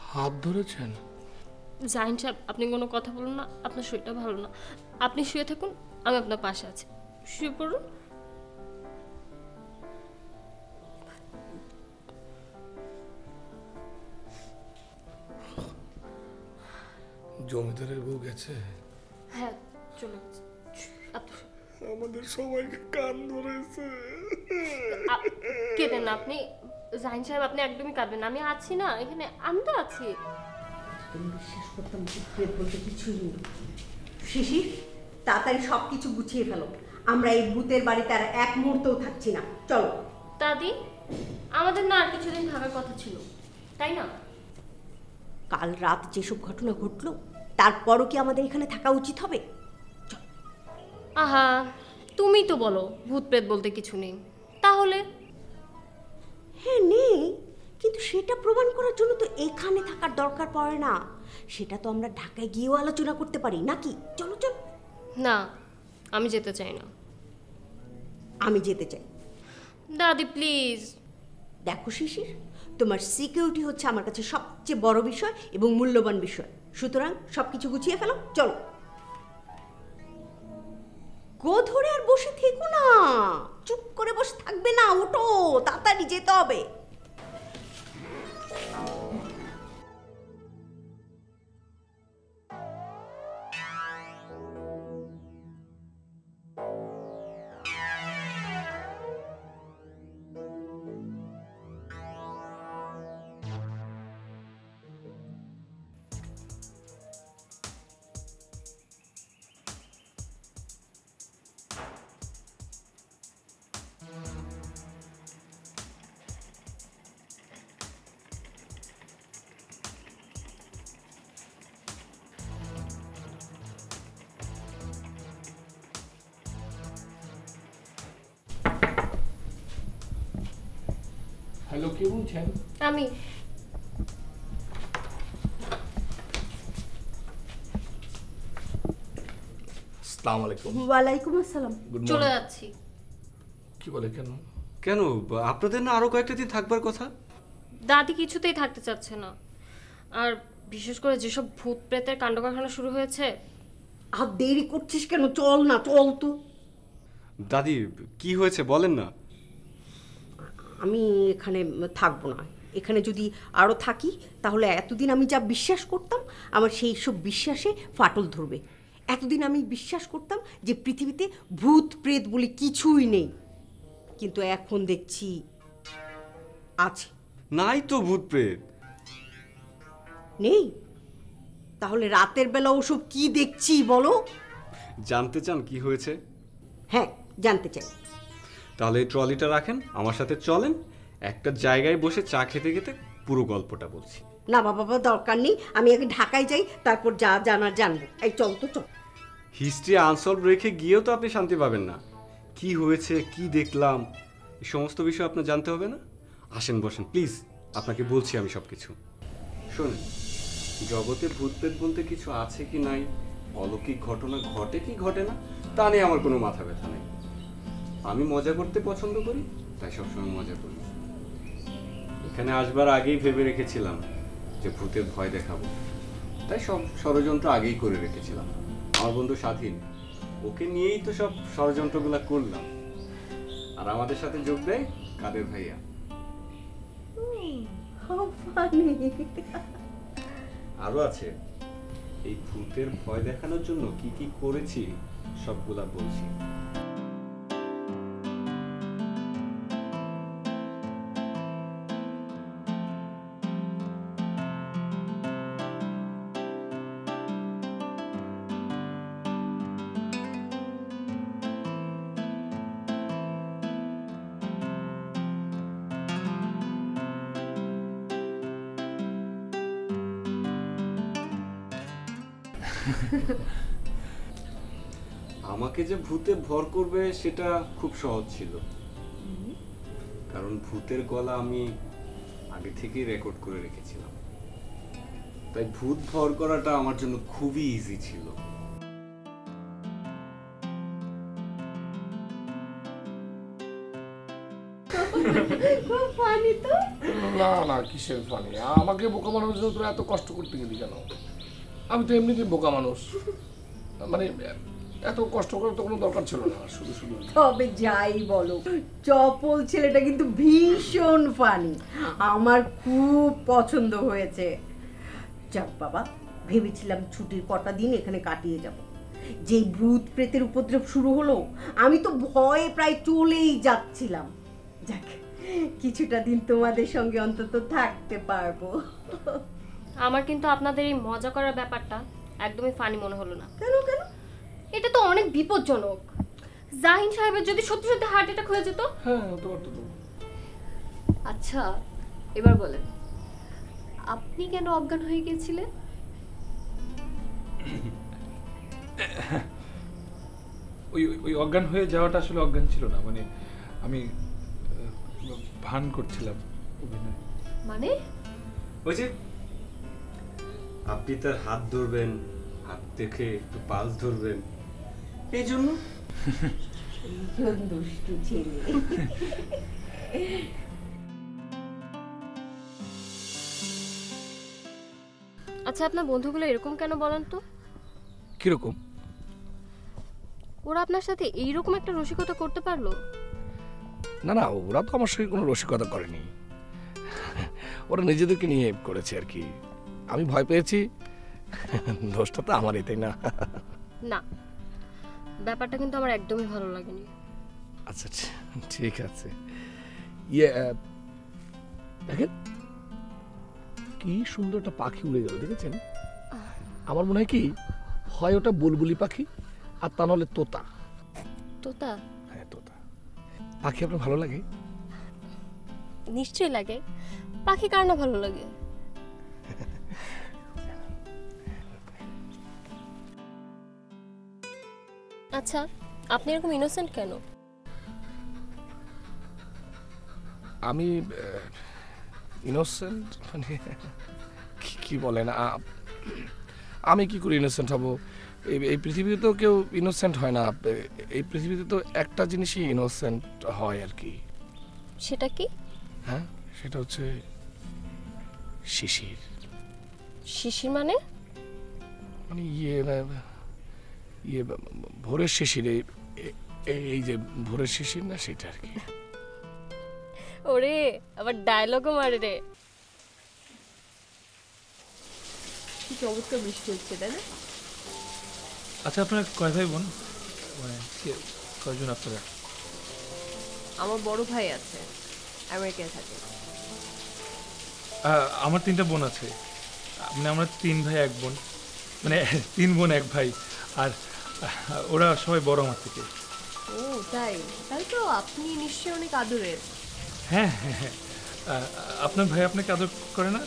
হাত ধরেছেন? জাহিন সাহেব, আপনি কোনো কথা বলুন না, আপনার শরীরটা ভালো না। আপনি শুয়ে থাকুন, আমি আপনার পাশে আছি। শুয়ে পড়ুন। জমিদারের বউ গেছে? হ্যাঁ, চলে গেছে। আমাদের সবাইকে কান ধরেছে। কেঁদেন না আপনি। জাহিন সাহেব, আপনি একদমই কাঁদবেন না, আমি আছি না এখানে, আমি তো আছি। তুমি বিশ্বাস করতাম প্রেত বলতে কিছুই নেই। শিশির, তাড়াতাড়ি সব কিছু গুছিয়ে ফেলো, আমরা এই ভূতের বাড়িতে আর এক মুহূর্তও থাকছি না। চলো। দাদি, আমাদের না আর কিছুদিন থাকার কথা ছিল, তাই না? কাল রাত যেসব ঘটনা ঘটলো, তারপরও কি আমাদের এখানে থাকা উচিত হবে? আহা, তুমি তো বলো ভূত প্রেত বলতে কিছু নেই, তাহলে? হ্যাঁ নেই, কিন্তু সেটা প্রমাণ করার জন্য তো এখানে থাকার দরকার পড়ে না। সেটা তো আমরা ঢাকায় গিয়েও আলোচনা করতে পারি নাকি? চলো চলো। না, আমি যেতে চাই না। আমি যেতে চাই। দাদি প্লিজ। দেখো শিশির, তোমার সিকিউরিটি হচ্ছে আমার কাছে সবচেয়ে বড় বিষয় এবং মূল্যবান বিষয়। সুতরাং সবকিছু গুছিয়ে ফেলো, চলো। গো ধরে আর বসে থেকো না, চুপ করে বসে থাকবে না, ওঠো, তাড়াতাড়ি যেতে হবে। হ্যালো, কে বলছেন? আমি। আসসালামু আলাইকুম। ওয়ালাইকুম আসসালাম। চলে যাচ্ছি। কি বলে? কেন? কেন, আপনাদের না আরো কয়েকটা দিন থাকবার কথা? দাদি কিছুতেই থাকতে চাচ্ছে না, আর বিশেষ করে যেসব ভূত প্রেতের কাণ্ড কারখানা শুরু হয়েছে। আর দেরি করছিস কেন? চল না, চল তো। দাদি, কি হয়েছে বলেন না। আমি এখানে থাকবো না। এখানে যদি আরও থাকি তাহলে এতদিন আমি যা বিশ্বাস করতাম, আমার সেই সব বিশ্বাসে ফাটল ধরবে। এতদিন আমি বিশ্বাস করতাম যে পৃথিবীতে ভূত প্রেত বলে কিছুই নেই, কিন্তু এখন দেখছি আছে। নাই তো ভূত প্রেত। নেই? তাহলে রাতের বেলা ওসব কি দেখছি বলো? জানতে চান কি হয়েছে? হ্যাঁ, জানতে চাই। তাহলে এই ট্রলিটা রাখেন, আমার সাথে চলেন, একটা জায়গায় বসে চা খেতে খেতে পুরো গল্পটা বলছি। না বাবা, দরকার নেই, আমি আগে ঢাকায় যাই, তারপর যা জানার জানবো। এই চল তো, চল। হিস্ট্রি আনসলভ রেখে গিয়েও তো আপনি শান্তি পাবেন না। কি হয়েছে, কি দেখলাম, এই সমস্ত বিষয় আপনার জানতে হবে না? আসেন বসেন প্লিজ, আপনাকে বলছি আমি সব কিছু। শোনেন, জগতে ভূতপ্রেত বলতে কিছু আছে কি নাই, অলৌকিক ঘটনা ঘটে কি ঘটে না, তা নিয়ে আমার কোনো মাথা ব্যথা নেই। আমি মজা করতে পছন্দ করি, তাই সবসময় মজা করি। এখানে আসবার আগেই ভেবে রেখেছিলাম যে ভূতের ভয় দেখাবো, তাই সব ষড়যন্ত্র আগেই করে রেখেছিলাম। আমার বন্ধু স্বাধীন, ওকে নিয়েই তো সব ষড়যন্ত্রগুলো করলাম। আর আমাদের সাথে যোগ দেয় কাদের ভাইয়া। আরো আছে, এই ভূতের ভয় দেখানোর জন্য কি কি করেছি সবগুলা বলছি। আমাকে যে ভূতে ভর করবে সেটা খুব সহজ ছিল, কারণ ভূতের গলা আমি আগে থেকেই রেকর্ড করে রেখেছিলাম। তাই ভূত ভর করাটা আমার জন্য খুবই ইজি ছিল। খুব ফানি তো। না না, কিসের ফানি? আমাকে বোকা মানুষ তোরা এত কষ্ট করতে গেলি কেন? আমি তো এমনিতেই বোকা মানুষ, মানে এত কষ্ট করার তো কোনো দরকার ছিল না। শুধু শুধু তবে যাই বলো, চপল ছেলেটা কিন্তু ভীষণ ফানি, আমার খুব পছন্দ হয়েছে। যাক বাবা, ভেবেছিলাম ছুটির কটা দিন এখানে কাটিয়ে যাব, যেই ভূত প্রেতের উপদ্রব শুরু হলো আমি তো ভয়ে প্রায় চলেই যাচ্ছিলাম। যাক, কিছুটা দিন তোমাদের সঙ্গে অন্তত থাকতে পারবো। আমার কিন্তু আপনাদের এই মজা করার ব্যাপারটা একদমই ফানি মনে হলো না। কেন কেন? এটা তো অনেক বিপজ্জনক। জাহিন সাহেবের যদি সত্যি সত্যি হার্ট অ্যাটাক হয়ে যেত। হ্যাঁ, হতে পারতো তো। আচ্ছা, এবার বলেন, আপনি কেন অজ্ঞান হয়ে গিয়েছিলেন? ওই অজ্ঞান হয়ে যাওয়াটা আসলে অজ্ঞান ছিল না, মানে আমি ভান করছিলাম অভিনয়। মানে? ওই যে আপনি তার হাত ধরবেন, হাত দেখে একটু পালস ধরবেন, এই জন্য। দুষ্টু ছেলে। আচ্ছা, আপনার বন্ধুগুলো এরকম কেন বলেন তো? কিরকম? ওরা আপনার সাথে এইরকম একটা রসিকতা করতে পারলো? না না, ওরা তো আমার সঙ্গে কোনো রসিকতা করেনি, ওরা নিজেদেরকে নিয়ে করেছে আর কি। আমি ভয় পেয়েছি, দোষটা তো আমারই, তাই না? না, ব্যাপারটা কিন্তু আমার একদমই ভালো লাগেনি। আচ্ছা ঠিক আছে। ইয়ে দেখেন কি সুন্দর একটা পাখি উড়ে গেল, দেখেছেন? আমার মনে হয় কি হয় ওটা বুলবুলি পাখি, আর তা নাহলে তোতা। তোতা? হ্যাঁ, তোতা পাখি আপনার ভালো লাগে? নিশ্চয়ই লাগে, পাখি কার না ভালো লাগে। আচ্ছা, আপনি এরকম ইনোসেন্ট কেন? আমি ইনোসেন্ট মানে কি বলেন, আমি কি করে ইনোসেন্ট হব? এই পৃথিবীতে তো কেউ ইনোসেন্ট হয় না। এই পৃথিবীতে তো একটা জিনিসই ইনোসেন্ট হয় আর কি। সেটা কি? হ্যাঁ, সেটা হচ্ছে শিশির। শিশির মানে? মানে ইয়ে ভোরের শিশির, এই যে ভোরের শিশির না, সেটা আর কি। ওরে, আবার ডায়লগও মারে রে। কি চমৎকার বৃষ্টি হচ্ছে, তাই না? আচ্ছা, আপনারা কয় ভাই বোন? মানে কয়জন আপনারা? আমার বড় ভাই আছে, আমেরিকায় থাকে। আমার 3টা বোন আছে, মানে আমরা 3 ভাই 1 বোন, মানে 3 বোন 1 ভাই, আর ওরা সবাই বড় আমার থেকে। ও তাই? তাহলে তো আপনি নিশ্চয়ই অনেক আদরের। হ্যাঁ হ্যাঁ হ্যাঁ। আপনার ভাই আপনাকে আদর করে না?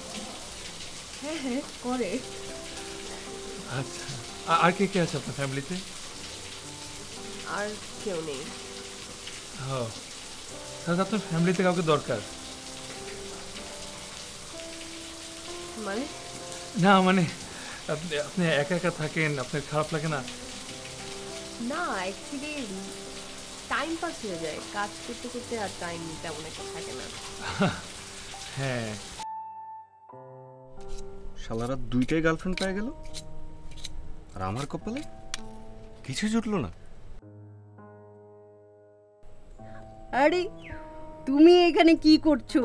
হ্যাঁ হ্যাঁ, করে। আচ্ছা, আর কে কে আছে আপনার ফ্যামিলিতে? আর কেউ নেই। হ্যাঁ, তাহলে আপনার ফ্যামিলিতে কাউকে দরকার। মানে না মানে আপনি আপনি একা একা থাকেন, আপনার খারাপ লাগে না? না, অ্যাকচুয়ালি টাইম পাস হয়ে যায়, কাজ করতে করতে আর টাইম তেমন একটা থাকে না। হ্যাঁ, শালারা দুইটাই গার্লফ্রেন্ড পেয়ে গেল, আর আমার কপালে কিছু জুটলো না। আরে তুমি এখানে কি করছো?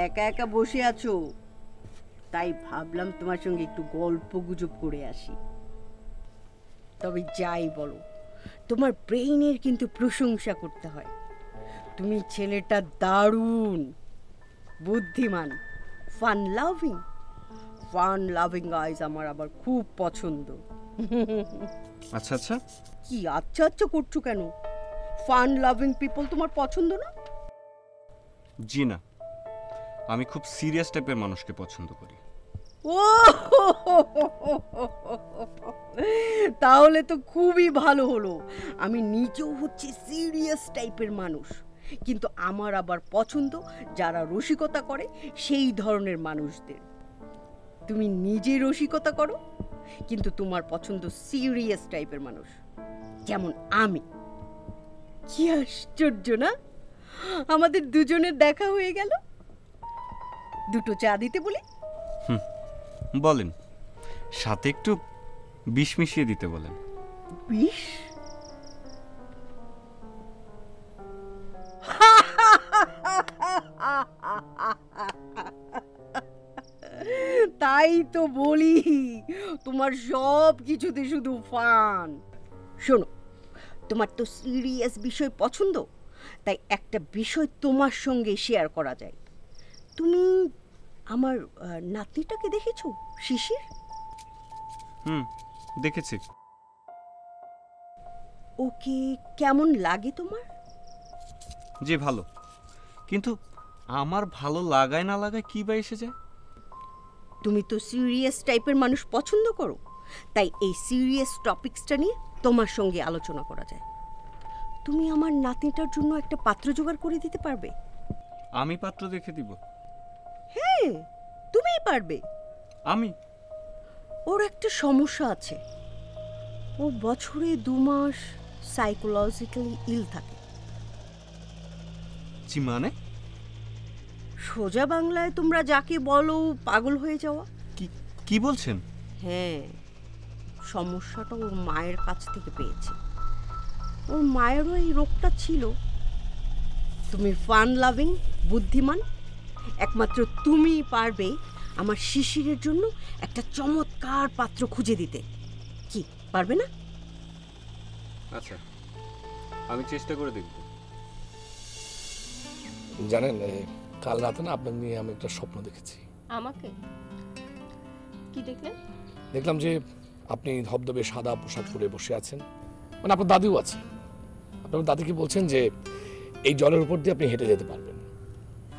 একা একা বসে আছো, তাই ভাবলাম তোমার সঙ্গে একটু গল্প গুজব করে আসি। তবে যাই বলো, তোমার ব্রেইনের কিন্তু প্রশংসা করতে হয়। তুমি ছেলেটা দারুণ, বুদ্ধিমান, ফান লাভিং গাইজ আমার আবার খুব পছন্দ। আচ্ছা আচ্ছা, কি আচ্ছা আচ্ছা করছো কেন? ফান লাভিং পিপল তোমার পছন্দ না? জি না, আমি খুব সিরিয়াস টাইপের মানুষকে পছন্দ করি। ও তাহলে তো খুবই ভালো হলো। আমি নিজেও হচ্ছে সিরিয়াস টাইপের মানুষ, কিন্তু আমার আবার পছন্দ যারা রসিকতা করে সেই ধরনের মানুষদের। তুমি নিজে রসিকতা করো, কিন্তু তোমার পছন্দ সিরিয়াস টাইপের মানুষ, যেমন আমি। কি আশ্চর্য না, আমাদের দুজনের দেখা হয়ে গেল। দুটো চা দিতে বলি? বলেন, সাথে একটু বিষ মিশিয়ে দিতে বলেন। বিষ? তাই তো বলি, তোমার সব কিছুতে শুধু ফান। শোনো, তোমার তো সিরিয়াস বিষয় পছন্দ, তাই একটা বিষয় তোমার সঙ্গে শেয়ার করা যায়। তুমি আমার নাতনিটাকে দেখেছো, শিশির? দেখেছি। ওকে কেমন লাগে তোমার? জি ভালো, কিন্তু আমার ভালো লাগায় না লাগায় কি বা এসে যায়। তুমি তো সিরিয়াস টাইপের মানুষ পছন্দ করো, তাই এই সিরিয়াস টপিকসটা নিয়ে তোমার সঙ্গে আলোচনা করা যায়। তুমি আমার নাতনিটার জন্য একটা পাত্র জোগাড় করে দিতে পারবে? আমি পাত্র দেখে দিব। হ্যাঁ, তুমিই পারবে। আমি? ওর একটা সমস্যা আছে, ও বছরে 2 মাস সাইকোলজিক্যালি ইল থাকে। জি মানে? সোজা বাংলায় তোমরা যাকে বলো পাগল হয়ে যাওয়া। কি বলছেন? হ্যাঁ, সমস্যাটা ওর মায়ের কাছ থেকে পেয়েছে। ওর মায়েরও এই রোগটা ছিল। তুমি ফান লাভিং, বুদ্ধিমান, একমাত্র তুমিই পারবে আমার শিশিরের জন্য একটা চমৎকার পাত্র খুঁজে দিতে। কি পারবে না? আচ্ছা, আমি চেষ্টা করে দেখব। জানেন, কাল রাতে না আপনার নিয়ে আমি একটা স্বপ্ন দেখেছি। আমাকে? কি দেখলেন? দেখলাম যে আপনি ধবধবে সাদা পোশাক পরে বসে আছেন, মানে আপনার দাদিও আছে। আপনার দাদিকে বলছেন যে এই জলের উপর দিয়ে আপনি হেঁটে যেতে পারবেন।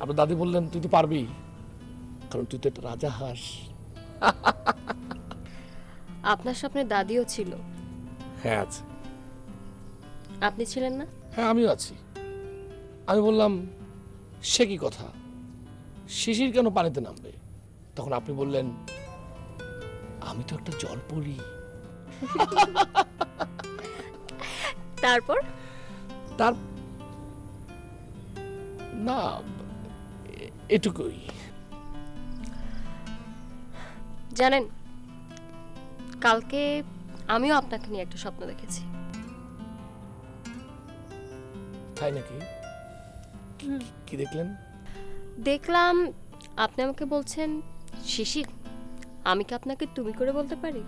আপনার দাদি বললেন, তুই তো পারবি, কারণ তুই তো একটা রাজা হাঁস। আপনার স্বপ্নে দাদিও ছিল? হ্যাঁ আছে। আপনি ছিলেন না? হ্যাঁ, আমিও আছি। আমি বললাম, সে কি কথা, শিশির কেন পানিতে নামবে? তখন আপনি বললেন, আমি তো একটা জল পড়ি। তারপর? তার না, এটুকুই। জানেন, কালকে আমিও আপনাকে নিয়ে একটা স্বপ্ন দেখেছি। তাই নাকি? কি দেখলেন? দেখলাম আপনি আমাকে বলছেন, শিশির, আমি কি আপনাকে তুমি করে বলতে পারি?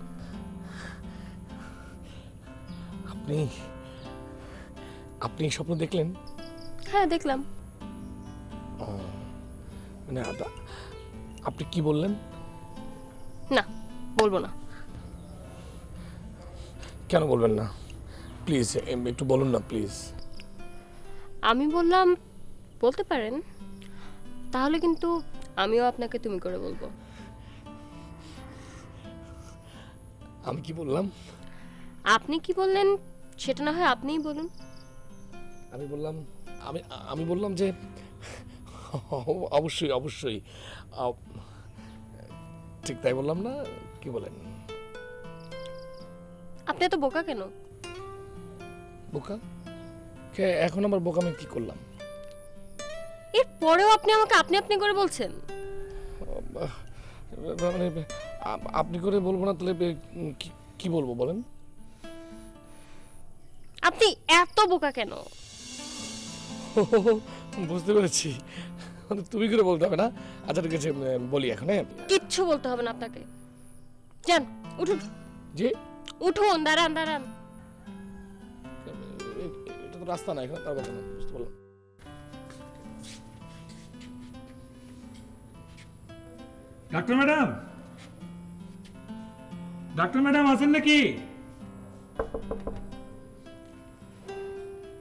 আপনি স্বপ্ন দেখলেন? হ্যাঁ, দেখলাম। মানে আপনি কি বললেন? না, বলবো না। কেন বলবেন না? প্লিজ একটু বলুন না, প্লিজ। আমি বললাম বলতে পারেন, তাহলে কিন্তু আমিও আপনাকে তুমি করে বলবো। আমি কি বললাম? আপনি কি বললেন সেটা না হয় আপনিই বলুন। আমি বললাম যে অবশ্যই অবশ্যই ঠিক তাই বললাম না, কি বলেন? আপনি এত বোকা কেন? বোকা? এখন আমার বোকা আমি কি করলাম? এর পরেও আপনি আমাকে আপনি আপনি করে বলছেন। মানে আপনি করে বলবো না তাহলে কি বলবো বলেন? আপনি এত বোকা কেন? বুঝতে পেরেছি, তুমি করে বলতে হবে না। আচ্ছা ঠিক আছে, বলি এখন। হ্যাঁ, কিচ্ছু বলতে হবে না আপনাকে। যান, উঠুন। জি, উঠুন। দাঁড়ান দাঁড়ান। এটা তো রাস্তা না, এখানে তার কথা না, বুঝতে পারলাম। ডাক্তার ম্যাডাম, ডাক্তার ম্যাডাম আছেন নাকি?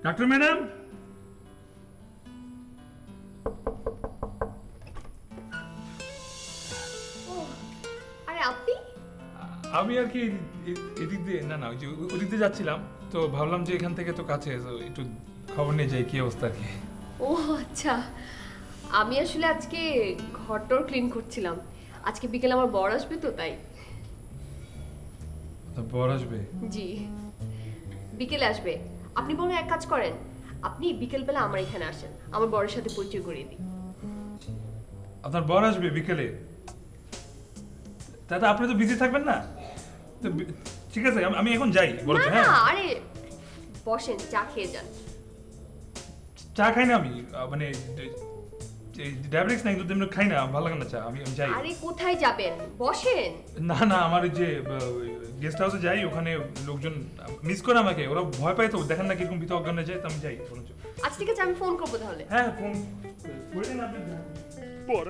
ডাক্তার ম্যাডাম, আরে আপনি? আমি আর কি এদিক দিয়ে না ওই যে ওদিক দিয়ে যাচ্ছিলাম, তো ভাবলাম যে এখান থেকে তো কাছে, একটু খবর নিয়ে যাই কি অবস্থা আর কি। ও আচ্ছা, আমি আসলে আজকে ঘরটর ক্লিন করছিলাম। আজকে বিকেলে আমার বর আসবে তো তাই। বর আসবে? জি, বিকেলে আসবে। আপনি বরং এক কাজ করেন, আপনি বিকেলবেলা আমার এখানে আসেন, আমার বরের সাথে পরিচয় করিয়ে দিই। আপনার বর আসবে বিকেলে? তাতে আপনি তো বিজি থাকবেন না? তো ঠিক আছে, আমি এখন যাই বলছি। হ্যাঁ, আরে বসেন, চা খেয়ে যান। চা খাই না আমি, মানে ডায়াবেটিস নাই, দুধ এমনি খাই না, ভালো লাগে না চা। আমি যাই। আরে কোথায় যাবেন, বসেন। না আমার ওই যে গেস্ট হাউসে যাই, ওখানে লোকজন মিস করে আমাকে, ওরা ভয় পায় তো, দেখেন না কিরকম ভিতর অজ্ঞান হয়ে যায়, তো আমি যাই। আচ্ছা ঠিক আছে, আমি ফোন করবো তাহলে। হ্যাঁ, ফোন করে দেন আপনি। বর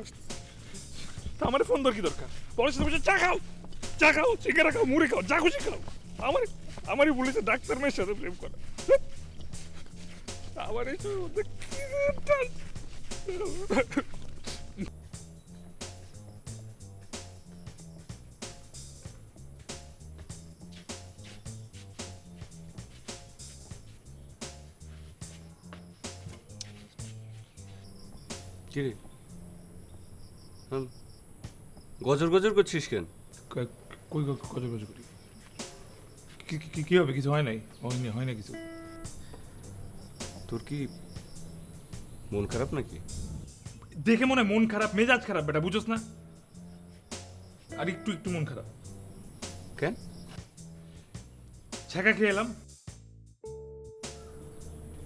আমার ফোন কি দরকার? বরের সাথে বসে চা খাও, চিকেরা খাও, মুড়ি খাও, যা খুশি খাও। আমারই বলেছে ডাক্তার মেয়ের সাথে প্রেম করা। আমার এই কিরে গজর গজর করছিস কেন? কই গজর গজর করি? কি হবে? কিছু হয় নাই, হয় না কিছু। তোর কি মন খারাপ নাকি? দেখে মনে মন খারাপ, মেজাজ খারাপ বেটা, বুঝোস না? আর একটু মন খারাপ। কেন? ছ্যাঁকা খেয়ে এলাম।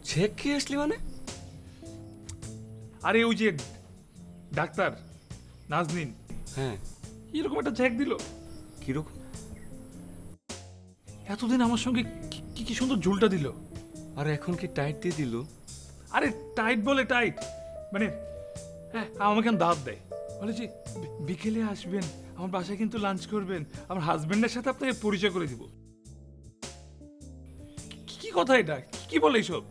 ছ্যাঁক খেয়ে আসলি মানে? আরে ওই যে ডাক্তার নাজনীন, হ্যাঁ, এরকম একটা ছ্যাঁক দিল। কিরকম? এতদিন আমার সঙ্গে কি সুন্দর ঝুলটা দিল, আর এখন কি টাইট দিয়ে দিল? আরে টাইট বলে টাইট, মানে হ্যাঁ, আমাকে দাঁত দেয়, বলে যে বিকেলে আসবেন, আমার বাসায় কিন্তু লাঞ্চ করবেন, আমার হাজবেন্ডের সাথে আপনাকে পরিচয় করে দিব। কি কথা এটা? কি বলে এইসব?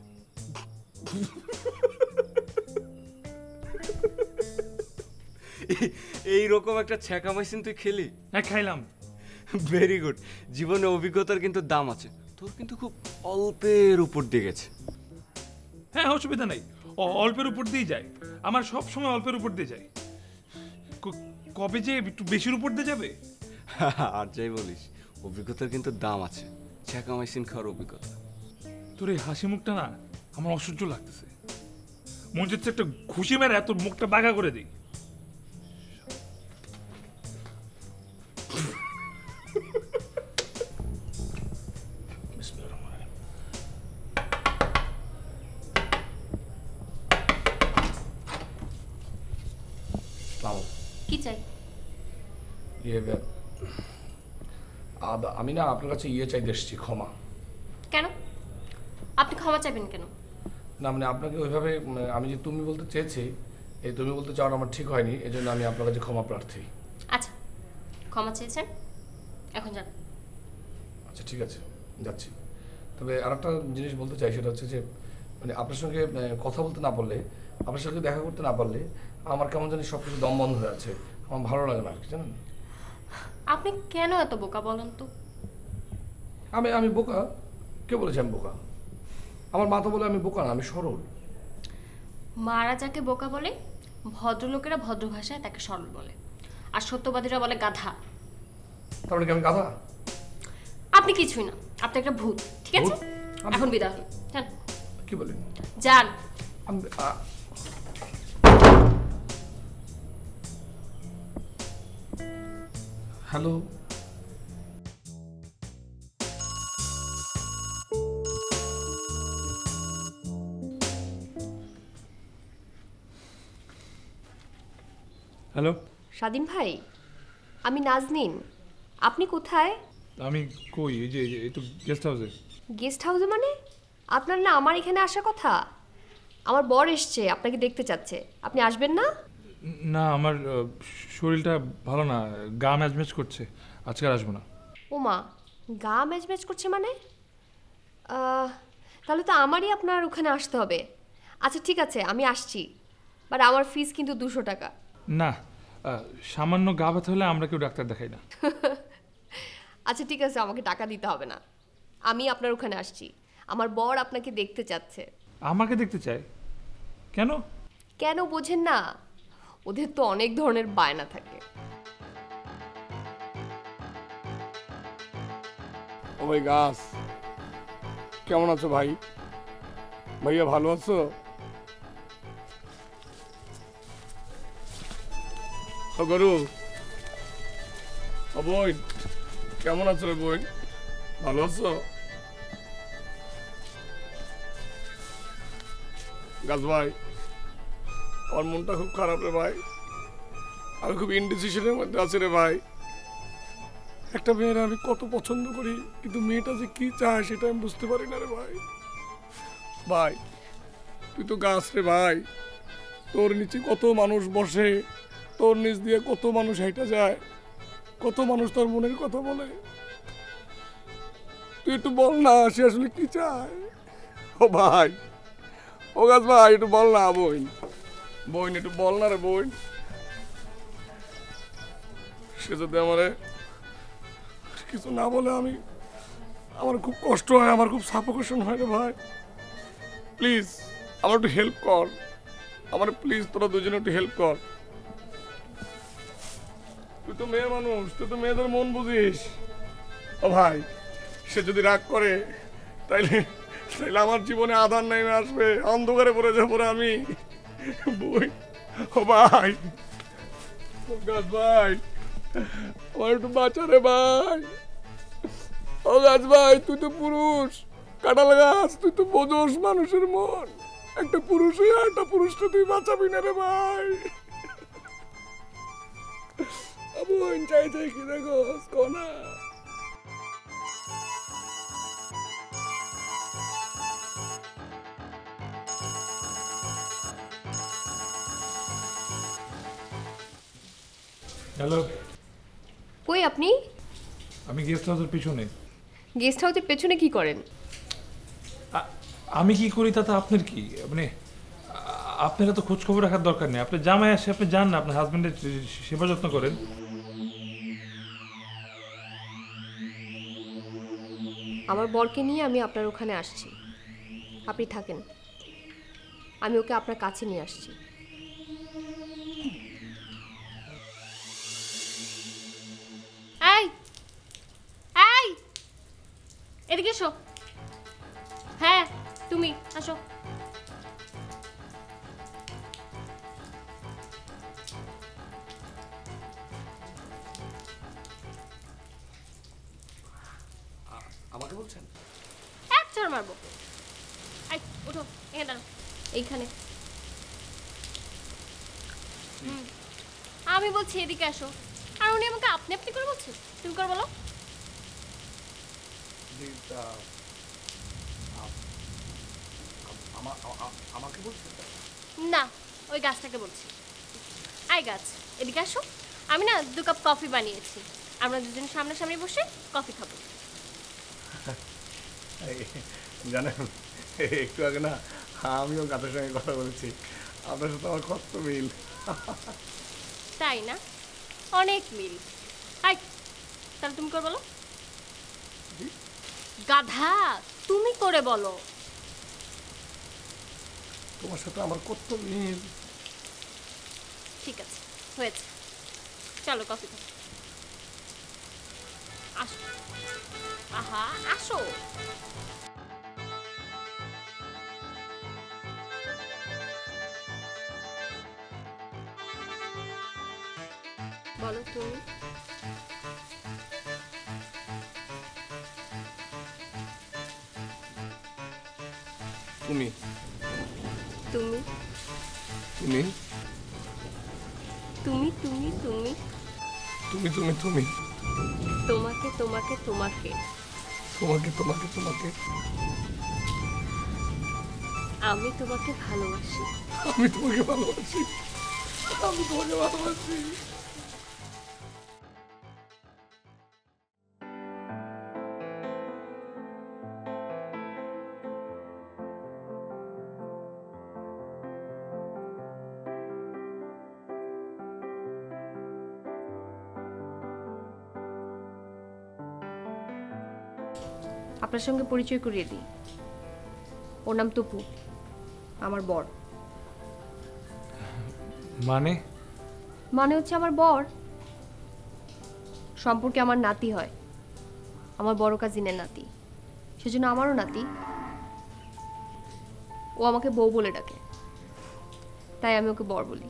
এইরকম একটা ছ্যাঁকা মেশিন তুই খেলি? হ্যাঁ, খাইলাম। Very good. জীবনে অভিজ্ঞতার কিন্তু দাম আছে, তোর কিন্তু খুব অল্পের উপর দিয়ে গেছে। হ্যাঁ, অসুবিধা নাই, অল্পের উপর দিয়ে যায়, আমার সব সময় অল্পের উপর দিয়ে যায়। কবে যে একটু বেশির উপর দিয়ে যাবে? আর যাই বলিস, অভিজ্ঞতার কিন্তু দাম আছে, ছ্যাঁকা মেশিন খাওয়ার অভিজ্ঞতা। তোর এই হাসি মুখটা না আমার অসহ্য লাগতেছে, মনে হচ্ছে একটা ঘুষি মেরে এত মুখটা বাঁকা করে দিই। কি চাই? আমি না আপনার কাছে চাইতে এসেছি, ক্ষমা। কেন আপনি ক্ষমা চাইবেন কেন? না মানে আপনাকে ওইভাবে আমি যে তুমি বলতে চেয়েছি, এই তুমি বলতে চাওয়ার আমার ঠিক হয়নি, এই জন্য আমি আপনার কাছে ক্ষমা প্রার্থী। আচ্ছা, ক্ষমা চেয়েছেন, এখন যান। আচ্ছা ঠিক আছে, যাচ্ছি। তবে আর একটা জিনিস বলতে চাই, সেটা হচ্ছে যে মানে আপনার সঙ্গে কথা বলতে না পারলে, আপনার সঙ্গে দেখা করতে না পারলে আমার কেমন জানি সব কিছু দম বন্ধ হয়ে আছে, আমার ভালো লাগে না আর কি, জানেন? আপনি কেন এত বোকা বলেন তো? আমি বোকা? কে বলেছে আমি বোকা? আমার মা তো বলে আমি বোকা না, আমি সরল। মারা যাকে বোকা বলে, ভদ্রলোকেরা ভদ্র ভাষায় তাকে সরল বলে, আর সত্যবাদীরা বলে গাধা। তার মানে কি আমি গাধা? আপনি কিছুই না, আপনি একটা ভূত। ঠিক আছে, এখন বিদায় হন। যান। কি বলেন? যান। হ্যালো, হ্যালো স্বাধীন ভাই, আমি নাজনীন। আপনি কোথায়? আমি কই? এই তো গেস্ট হাউসে। গেস্ট হাউসে মানে? আপনার না আমার এখানে আসার কথা। আমার বর এসছে, আপনাকে দেখতে চাচ্ছে। আপনি আসবেন না? না, আমার শরীরটা ভালো না, গা ম্যাজম্যাজ করছে, আজকে আর আসবো না। ওমা, গা ম্যাজম্যাজ করছে মানে? তাহলে তো আমারই আপনার ওখানে আসতে হবে। আচ্ছা ঠিক আছে, আমি আসছি, বাট আমার ফিস কিন্তু 200 টাকা। না, সামান্য গা ব্যথা হলে আমরা কেউ ডাক্তার দেখাই না। আচ্ছা ঠিক আছে, আমাকে টাকা দিতে হবে না, আমি আপনার ওখানে আসছি। আমার বর আপনাকে দেখতে চাচ্ছে। আমাকে দেখতে চায়? কেন? কেন বোঝেন না? ওদের তো অনেক ধরনের বায়না থাকে। ও ভাই গাছ, কেমন আছো ভাই? ভাইয়া ভালো আছো? ও গরু, ও বোন, কেমন আছো রে বোন? ভালো আছো? গাছ ভাই, আমার মনটা খুব খারাপ রে ভাই। আমি খুব ইনডিসিশনের মধ্যে আছি রে ভাই। একটা মেয়ের আমি কত পছন্দ করি, কিন্তু মেয়েটা যে কি চায় সেটা আমি বুঝতে পারি না রে ভাই। ভাই তুই তো গাছ রে ভাই, তোর নিচে কত মানুষ বসে, তোর নিচ দিয়ে কত মানুষ হেঁটে যায়, কত মানুষ তোর মনের কথা বলে। তুই একটু বল না সে আসলে কি চায়। ও ভাই, ও গাছ ভাই একটু বল না। বোন, বোন একটু বল না রে বোন। সে যদি আমারে কিছু না বলে আমার খুব কষ্ট হয়, আমার খুব সাফোকেশন হয় রে ভাই। প্লিজ আমার একটু হেল্প কর, আমার প্লিজ তোরা দুজনে একটু হেল্প কর। তুই তো মেয়ে মানুষ, তুই তো মেয়েদের মন বুঝিস। ও ভাই, সে যদি রাগ করে তাইলে আমার জীবনে আধার নেমে আসবে, অন্ধকারে পড়ে যাবো রে আমি। বই, ও ভাই, ও গাছ ভাই, আমার একটু বাঁচা রে ভাই। ও গাছ ভাই, তুই তো পুরুষ, কাঁঠাল গাছ, তুই তো বোঝোস মানুষের মন। একটা পুরুষ হয়ে একটা পুরুষকে তুই বাঁচাবি না রে ভাই। বোন চাই চাই কি দেখো কোনা। হ্যালো, কই আপনি? আমি গেস্ট হাউসের পিছনে। গেস্ট হাউসের পেছনে কি করেন? আমি কি করি তাতে আপনার কি? মানে আপনারা তো খোঁজ খবর রাখার দরকার নেই। আপনার জামাই আসে, আপনি যান না, আপনার হাজবেন্ডের সেবা যত্ন করেন। আমার বরকে নিয়ে আমি আপনার ওখানে আসছি, আপনি থাকেন। আমি ওকে আপনার কাছে নিয়ে আসছি। এই এই এদিকে এসো। হ্যাঁ তুমি আসো। আমাকে বলছেন? এক চড় মারবো। এই ওঠো, এখানে দাঁড়াও, এইখানে। আমি বলছি এদিকে আসো, আর উনি আমাকে আপনি আপনি করে বলছে। তুমি করে বলো। আমাকে বলছেন না, ওই গাছটাকে বলছি। আই গাছ, এদিকে আসো। আমি না 2 কাপ কফি বানিয়েছি, আমরা দুজন সামনাসামনি বসে কফি খাবো। জানেন, একটু আগে না আমিও গাছের সঙ্গে কথা বলেছি, আপনার সাথে আমার কত মিল। তাই না? অনেক মিল। আই তাহলে তুমি করে বলো। গাধা, তুমি করে বলো। তোমার সাথে আমার কত মিল। ঠিক আছে, হয়েছে, চলো কফি খাও। আসো। আহা, আসো। বলো তুমি। তুমি তুমি তুমি তুমি তুমি তুমি তুমি তুমি তুমি তোমাকে তোমাকে তোমাকে তোমাকে তোমাকে তোমাকে আমি তোমাকে ভালোবাসি। আমি তোমাকে ভালোবাসি। আমি তোমাকে ভালোবাসি। আপনার সঙ্গে পরিচয় করিয়ে দিই, ওর নাম তপু, আমার বর। মানে মানে হচ্ছে আমার বর, সম্পর্কে আমার নাতি হয়, আমার বড় কাজিনের নাতি, সেজন্য আমারও নাতি। ও আমাকে বউ বলে ডাকে, তাই আমি ওকে বর বলি।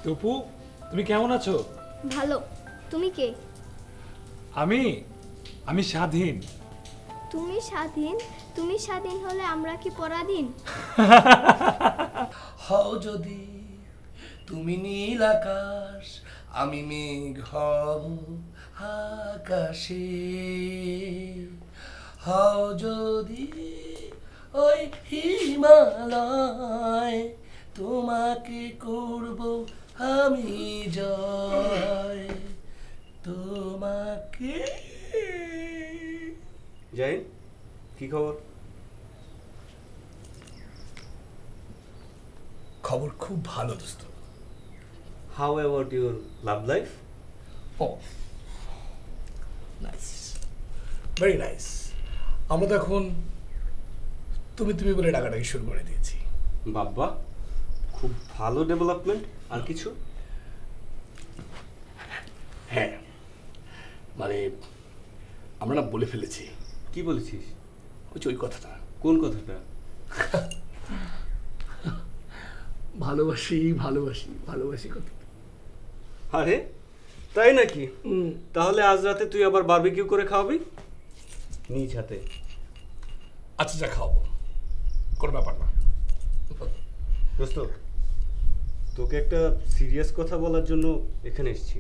তপু, তুমি কেমন আছো? ভালো। তুমি কে? আমি স্বাধীন। তুমি স্বাধীন? তুমি স্বাধীন হলে আমরা কি পরাধীন? হও যদি তুমি নীল আকাশ, আমি মেঘ হব আকাশে। হও যদি ওই হিমালয়, তোমাকে করব আমি জয়। তোমাকে। জাহিন, কি খবর? খবর খুব ভালো দোস্ত। How about your love life? Oh nice, very nice. আমরা তো এখন তুমি তুমি বলে ডাকাডাকি শুরু করে দিয়েছি। বাবা, খুব ভালো ডেভেলপমেন্ট। আর কিছু? হ্যাঁ, মানে আমরা না বলে ফেলেছি। কি বলেছিস? ওই কথাটা। কোন কথাটা? ভালোবাসি ভালোবাসি ভালোবাসি কথা। আরে তাই নাকি? তাহলে আজ রাতে তুই আবার বারবিকিউ করে খাওয়াবি নিজ হাতে? আচ্ছা, যা খাওয়াবো, কোনো ব্যাপার না। দোস্ত, তোকে একটা সিরিয়াস কথা বলার জন্য এখানে এসেছি।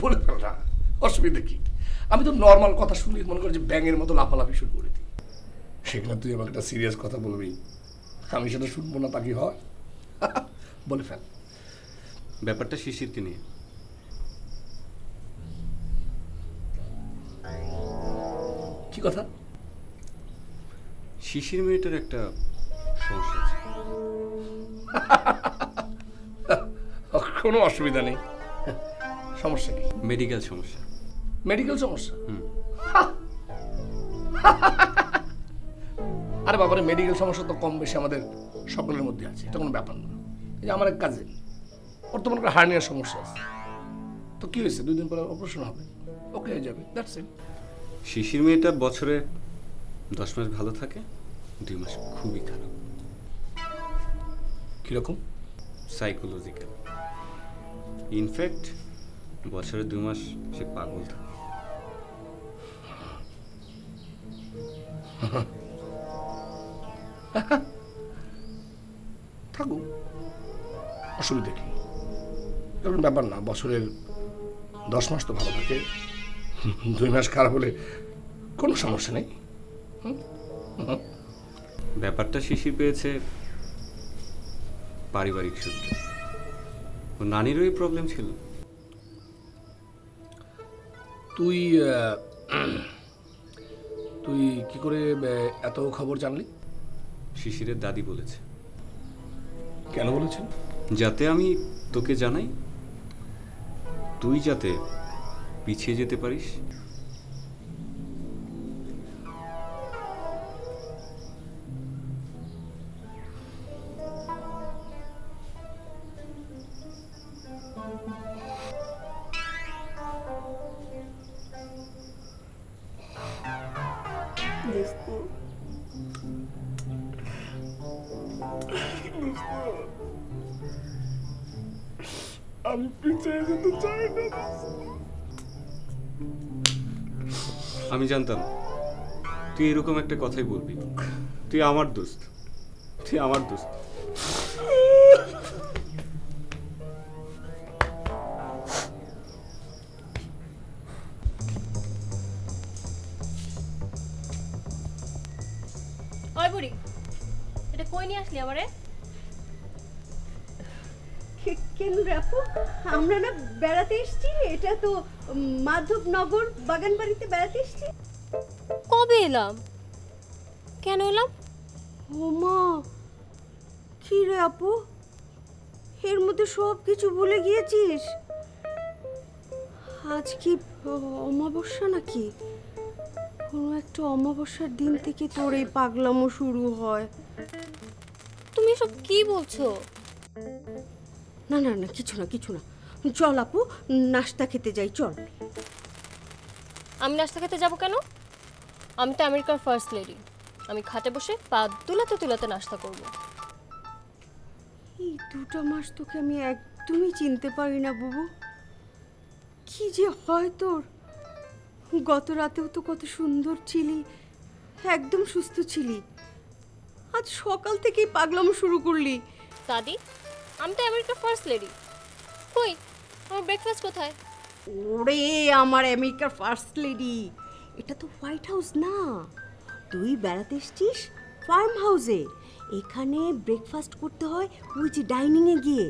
বলে ফেল না, অসুবিধা কি? আমি তো নর্মাল কথা শুনলে মনে করি যে ব্যাঙের মতো লাফালাফি শুরু করে দিই। সেখানে তুই আমাকে একটা সিরিয়াস কথা বলবি, আমি সেটা শুনবো না তা কি হয়? বলে ফেল। ব্যাপারটা শিশিরকে নিয়ে। কি কথা? শিশির মেয়েটার একটা সমস্যা আছে। কোনো অসুবিধা নেই। সমস্যা কি? মেডিকেল সমস্যা। মেডিকেল সমস্যা? আরে বাবারে, মেডিকেল সমস্যা তো কম বেশি আমাদের সকলের মধ্যে আছে, এটা কোনো ব্যাপার না। এই যে আমার এক কাজিন, ওর তো মনে করে হার্নিয়ার সমস্যা আছে, তো কি হয়েছে, 2 দিন পরে অপারেশন হবে, ওকে হয়ে যাবে, দ্যাটস ইট। শিশির মেয়েটা বছরে 10 মাস ভালো থাকে, 2 মাস খুবই খারাপ। কিরকম? সাইকোলজিক্যাল। ইনফ্যাক্ট বছরে 2 মাস সে পাগল থাকে। থাকুক, অসুবিধা কি? কারণ ব্যাপার না, বছরের 10 মাস তো ভালো থাকে, 2 মাস খারাপ হলে কোনো সমস্যা নেই। ব্যাপারটা শিশির পেয়েছে পারিবারিক সূত্রে। ও নানিরও এই প্রবলেম ছিল। তুই তুই কি করে এত খবর জানলি? শিশিরের দাদি বলেছে। কেন বলেছেন? যাতে আমি তোকে জানাই, তুই যাতে পিছিয়ে যেতে পারিস। আমি পিছিয়ে যেতে চাই না। আমি জানতাম তুই এরকম একটা কথাই বলবি। তুই আমার দোস্ত, তুই আমার দোস্ত। ওই বুড়ি, এটা কই নিয়ে আসলি আমারে? কেন রে আপু, আমরা না বেড়াতে এসেছি। এটা তো মাধবনগর বাগান বাড়িতে বেড়াতে এসেছি। কবে এলাম? কেন এলাম? ও মা, কি রে আপু, এর মধ্যে সব কিছু ভুলে গিয়েছিস? আজ কি অমাবস্যা নাকি? কোনো একটা অমাবস্যার দিন থেকে তোর এই পাগলামো শুরু হয়। তুমি এসব কি বলছো? না না না, কিছু না কিছু না। চল আপু, নাস্তা খেতে যাই, চল। আমি নাস্তা খেতে যাব কেন? আমি তো আমেরিকার ফার্স্ট লেডি। আমি খাটে বসে পা তুলাতে তুলাতে নাস্তা করব। এই 2টা মাস তোকে আমি একদমই চিনতে পারি না বুবু। কি যে হয় তোর? গত রাতেও তো কত সুন্দর ছিলি, একদম সুস্থ ছিলি। আজ সকাল থেকেই পাগলামো শুরু করলি। দাদি, আমি তো আমেরিকার ফার্স্ট লেডি। কই আমার ব্রেকফাস্ট কোথায়? ওরে আমার আমেরিকার ফার্স্ট লেডি, এটা তো হোয়াইট হাউস না। তুই বেড়াতে এসছিস ফার্ম হাউসে। এখানে ব্রেকফাস্ট করতে হয় ওই যে ডাইনিংয়ে গিয়ে।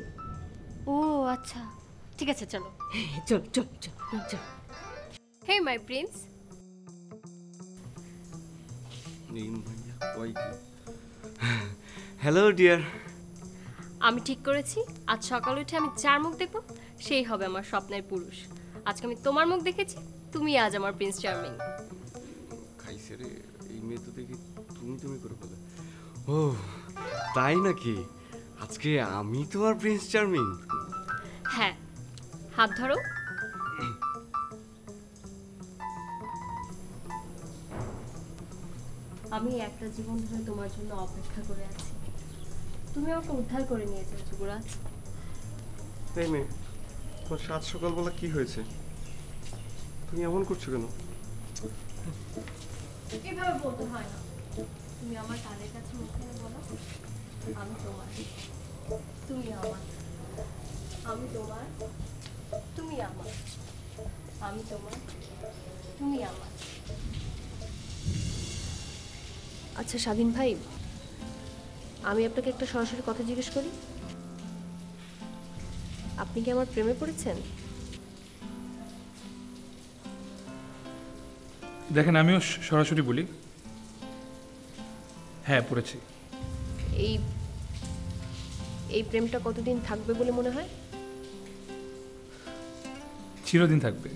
ও আচ্ছা, ঠিক আছে, চলো। চল চল চল চল। হে মাই প্রিন্স। Hello dear. আমি ঠিক করেছি আজ সকালে উঠে আমি যার মুখ দেখব সেই হবে আমার স্বপ্নের পুরুষ। আজকে আমি তোমার মুখ দেখেছি, তুমি আজ আমার প্রিন্স চার্মিং। খাইছে রে, এই মেয়ে তো দেখি তুমি তুমি করে বলে। ও তাই নাকি? আজকে আমি তোমার প্রিন্স চার্মিং? হ্যাঁ, হাত ধরো। আমি একটা জীবন ধরে তোমার জন্য অপেক্ষা করে আছি। তুমি আমাকে উদ্ধার করে নিয়েছো যুবরাজ। এই মেয়ে, তোমার সাত সকালবেলা কি হয়েছে? তুমি এমন করছো কেন? এভাবে বলতে হয় না। তুমি আমার কানের কাছে মুখে বলো, আমি তোমার, তুমি আমার। আমি তোমার, তুমি আমার। আমি তোমার, তুমি আমার। আচ্ছা স্বাধীন ভাই, আমি আপনাকে একটা সরাসরি কথা জিজ্ঞেস করি। আপনি কি আমার প্রেমে পড়েছেন? দেখেন, আমিও সরাসরি বলি, হ্যাঁ পড়েছি। এই প্রেমটা কতদিন থাকবে বলে মনে হয়? চিরদিন থাকবে।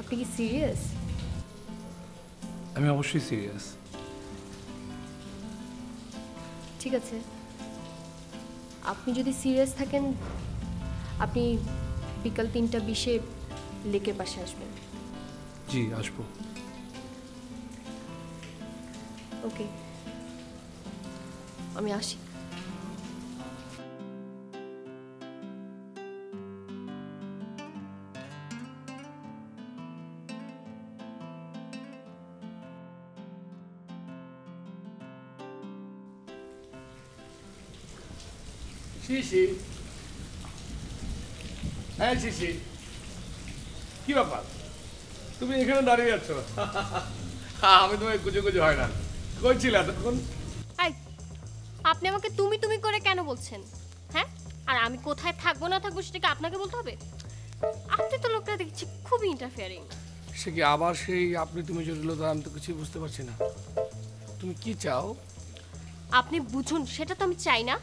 আপনি কি সিরিয়াস? আমি অবশ্যই সিরিয়াস। ঠিক আছে, আপনি যদি সিরিয়াস থাকেন আপনি বিকাল 3:20 লেকের পাশে আসবেন। জি আসবো। ওকে, আমি আসি। শিশি, হ্যাঁ শিশি, কি ব্যাপার? তুমি এখানে দাঁড়িয়ে আছো? আমি তোমায় খুঁজে খুঁজে হয় না। কই ছিলে এতক্ষণ? আপনি আমাকে তুমি তুমি করে কেন বলছেন? হ্যাঁ, আর আমি কোথায় থাকবো না থাকবো সেটাকে আপনাকে বলতে হবে? আপনি তো লোকটা দেখছি খুবই ইন্টারফিয়ারিং। সে কি আবার সেই আপনি তুমি জটিলতা? আমি তো কিছুই বুঝতে পারছি না। তুমি কি চাও? আপনি বুঝুন, সেটা তো আমি চাই না।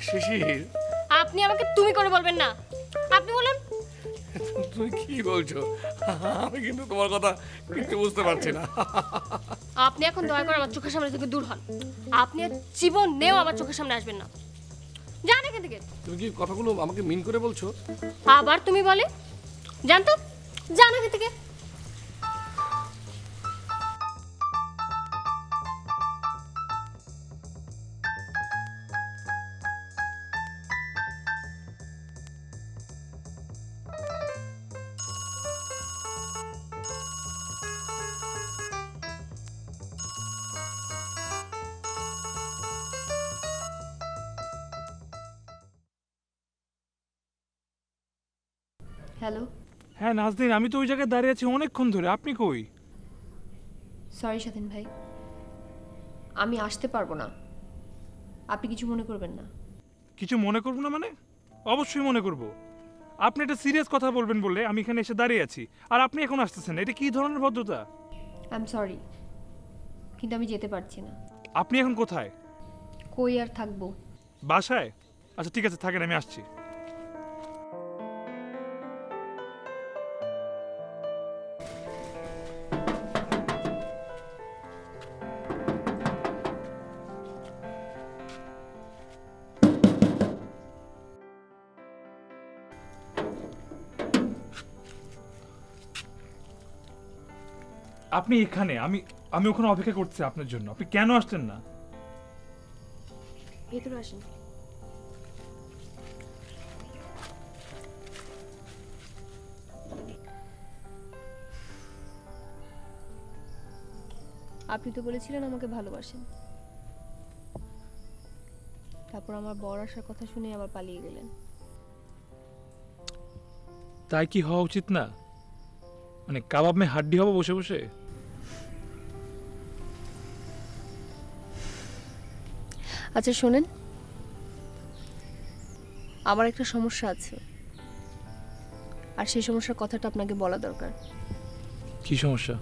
শিশির, আপনি আমাকে তুমি করে বলবেন না, আপনি বলেন। তুমি কি বলছো? আমি কিন্তু তোমার কথা কিছু বুঝতে পারছি না। আপনি এখন দয়া করে আমার চোখের সামনে থেকে দূর হন। আপনি আর জীবনেও আমার চোখের সামনে আসবেন না। যান এখান থেকে। তুমি কি কথাগুলো আমাকে মিন করে বলছো? আবার তুমি বলে? যান তো, যান এখান থেকে। হ্যালো, হ্যাঁ নাজনীন, আমি তো ওই জায়গায় দাঁড়িয়ে আছি অনেকক্ষণ ধরে। আপনি কই? সরি স্বাধীন ভাই, আমি আসতে পারবো না। আপনি কিছু মনে করবেন না। কিছু মনে করবো না মানে? অবশ্যই মনে করব। আপনি একটা সিরিয়াস কথা বলবেন বলে আমি এখানে এসে দাঁড়িয়ে আছি, আর আপনি এখন আসতেছেন। এটা কি ধরনের ভদ্রতা? আই এম সরি, কিন্তু আমি যেতে পারছি না। আপনি এখন কোথায়? কই আর থাকবো? বাসায়? আচ্ছা ঠিক আছে, থাকেন, আমি আসছি। আপনি এখানে, আমি ওখানে অপেক্ষা করছি আপনার জন্য। আপনি কেন আসছেন না? ভেতরে আসেন। আপনি তো বলেছিলেন আমাকে ভালোবাসেন, তারপর আমার বর আসার কথা শুনে আবার পালিয়ে গেলেন। তাই কি হওয়া উচিত না? মানে কাবাব মে হাড্ডি হবো বসে বসে? আচ্ছা শোনেন, আমার একটা সমস্যা আছে, আর সেই সমস্যার কথাটা আপনাকে বলা দরকার। কি সমস্যা?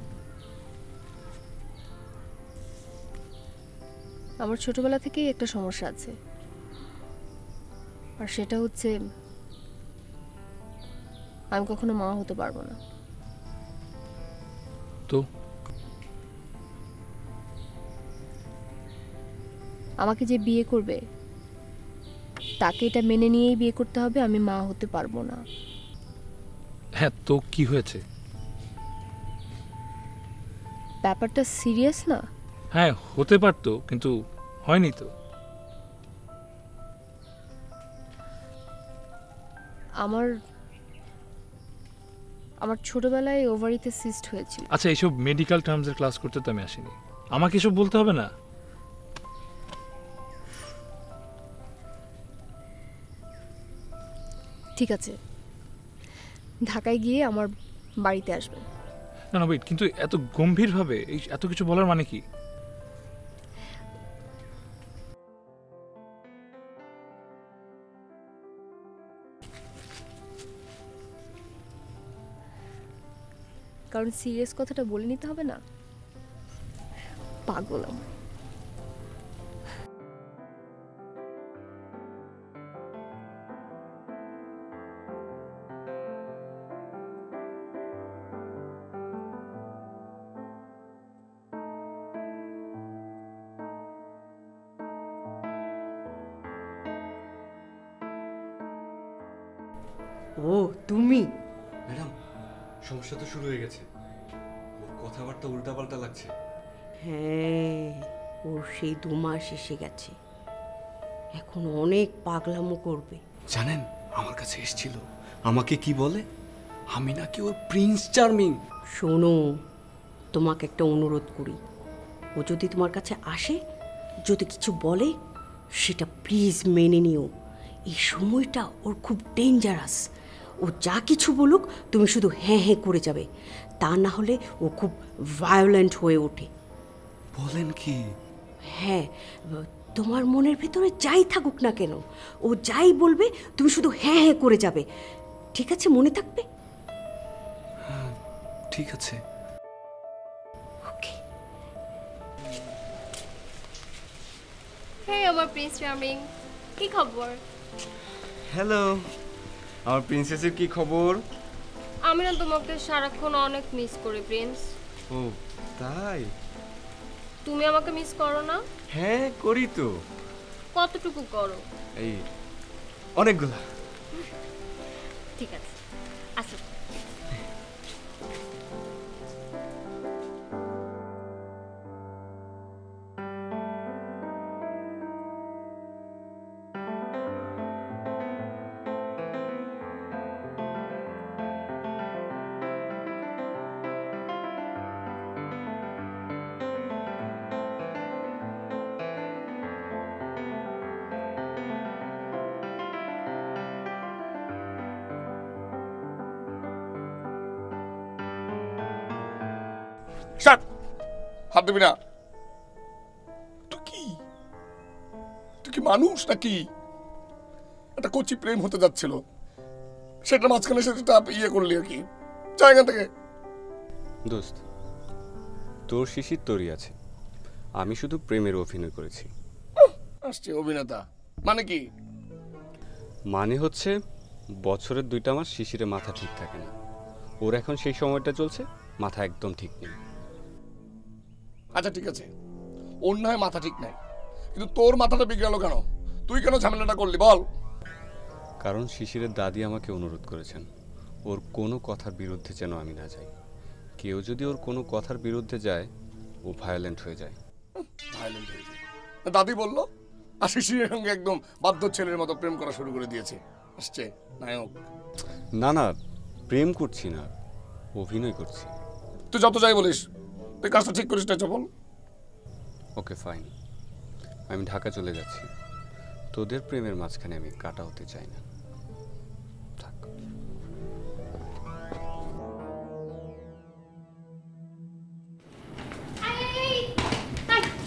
আমার ছোটবেলা থেকেই একটা সমস্যা আছে, আর সেটা হচ্ছে আমি কখনো মা হতে পারবো না। তো আমাকে যে বিয়ে করবে তাকে এটা মেনে নিয়েই বিয়ে করতে হবে, আমি মা হতে পারবো না। হ্যাঁ, তো কি হয়েছে? ব্যাপারটা সিরিয়াস না? হ্যাঁ, হতে পারতো, কিন্তু হয়নি তো। আমার ছোটবেলায় ওভারিতে সিস্ট হয়েছিল। আচ্ছা, এইসব মেডিকেল টার্মসের ক্লাস করতে তো আমি আসিনি। আমাকে এসব বলতে হবে না। ঠিক আছে, ঢাকায় গিয়ে আমার বাড়িতে আসবেন। না না, ওয়েট, কিন্তু এত গম্ভীরভাবে এত কিছু বলার মানে কি? কারণ সিরিয়াস কথাটা বলে নিতে হবে না? পাগল আমি। ও তুমি? ম্যাডাম, সমস্যা তো শুরু হয়ে গেছে। ওর কথাবার্তা উল্টাপাল্টা লাগছে। হ্যাঁ, ওর সেই 2 মাস এসে গেছে, এখন অনেক পাগলামো করবে। জানেন, আমার কাছে এসেছিল, আমাকে কি বলে, আমি নাকি ওর প্রিন্স চার্মিং। শোনো, তোমাকে একটা অনুরোধ করি, ও যদি তোমার কাছে আসে, যদি কিছু বলে, সেটা প্লিজ মেনে নিও। এই সময়টা ওর খুব ডেঞ্জারাস। ও যা কিছু বলুক তুমি শুধু হ্যাঁ হ্যাঁ করে যাবে, তা না হলে ও খুব ভায়োলেন্ট হয়ে ওঠে। বলেন কি? হ্যাঁ, তোমার মনের ভেতরে যাই থাকুক না কেন, ও যাই বলবে তুমি শুধু হ্যাঁ হ্যাঁ করে যাবে, ঠিক আছে? মনে থাকবে? হ্যাঁ ঠিক আছে। ওকে। হে আমার প্রিন্স চার্মিং, কি খবর? হ্যালো, আমার প্রিন্সেসের কি খবর? আমি না তোমাকে সারাক্ষণ অনেক মিস করি প্রিন্স। ও তাই? তুমি আমাকে মিস করো না? হ্যাঁ করি তো। কতটুকু করো? এই অনেকগুলা। ঠিক আছে, আসো। শাট, হাত দিবি না। তুই কি মানুষ নাকি? একটা কচি প্রেম হতে যাচ্ছিল, সেটা মাঝখানে সেটা ইয়ে করলি আর কি। জায়গা থেকে দোস্ত, তোর শিশির তোরই আছে, আমি শুধু প্রেমের অভিনয় করেছি। আসছে অভিনেতা মানে কি? মানে হচ্ছে বছরের 2টা মাস শিশিরে মাথা ঠিক থাকে না, ওর এখন সেই সময়টা চলছে, মাথা একদম ঠিক নেই। আচ্ছা ঠিক আছে, ওর নয় মাথা ঠিক নাই, কিন্তু তোর মাথাটা বিগড়ালো কেন? তুই কেন ঝামেলাটা করলি বল? কারণ শিশিরের দাদি আমাকে অনুরোধ করেছেন ওর কোনো কথার বিরুদ্ধে যেন আমি না যাই। কেউ যদি ওর কোনো কথার বিরুদ্ধে যায় ও ভায়োলেন্ট হয়ে যায়। ভায়োলেন্ট হয়ে যায়? দাদি বললো, আর শিশিরের সঙ্গে একদম বাধ্য ছেলের মতো প্রেম করা শুরু করে দিয়েছে। আসছে নায়ক। না না, প্রেম করছি না, অভিনয় করছি। তুই যত যাই বলিস, তুই কাজটা ঠিক করিস না চপল। ওকে ফাইন, আমি ঢাকা চলে যাচ্ছি। তোদের প্রেমের মাঝখানে আমি কাটা হতে চাই না।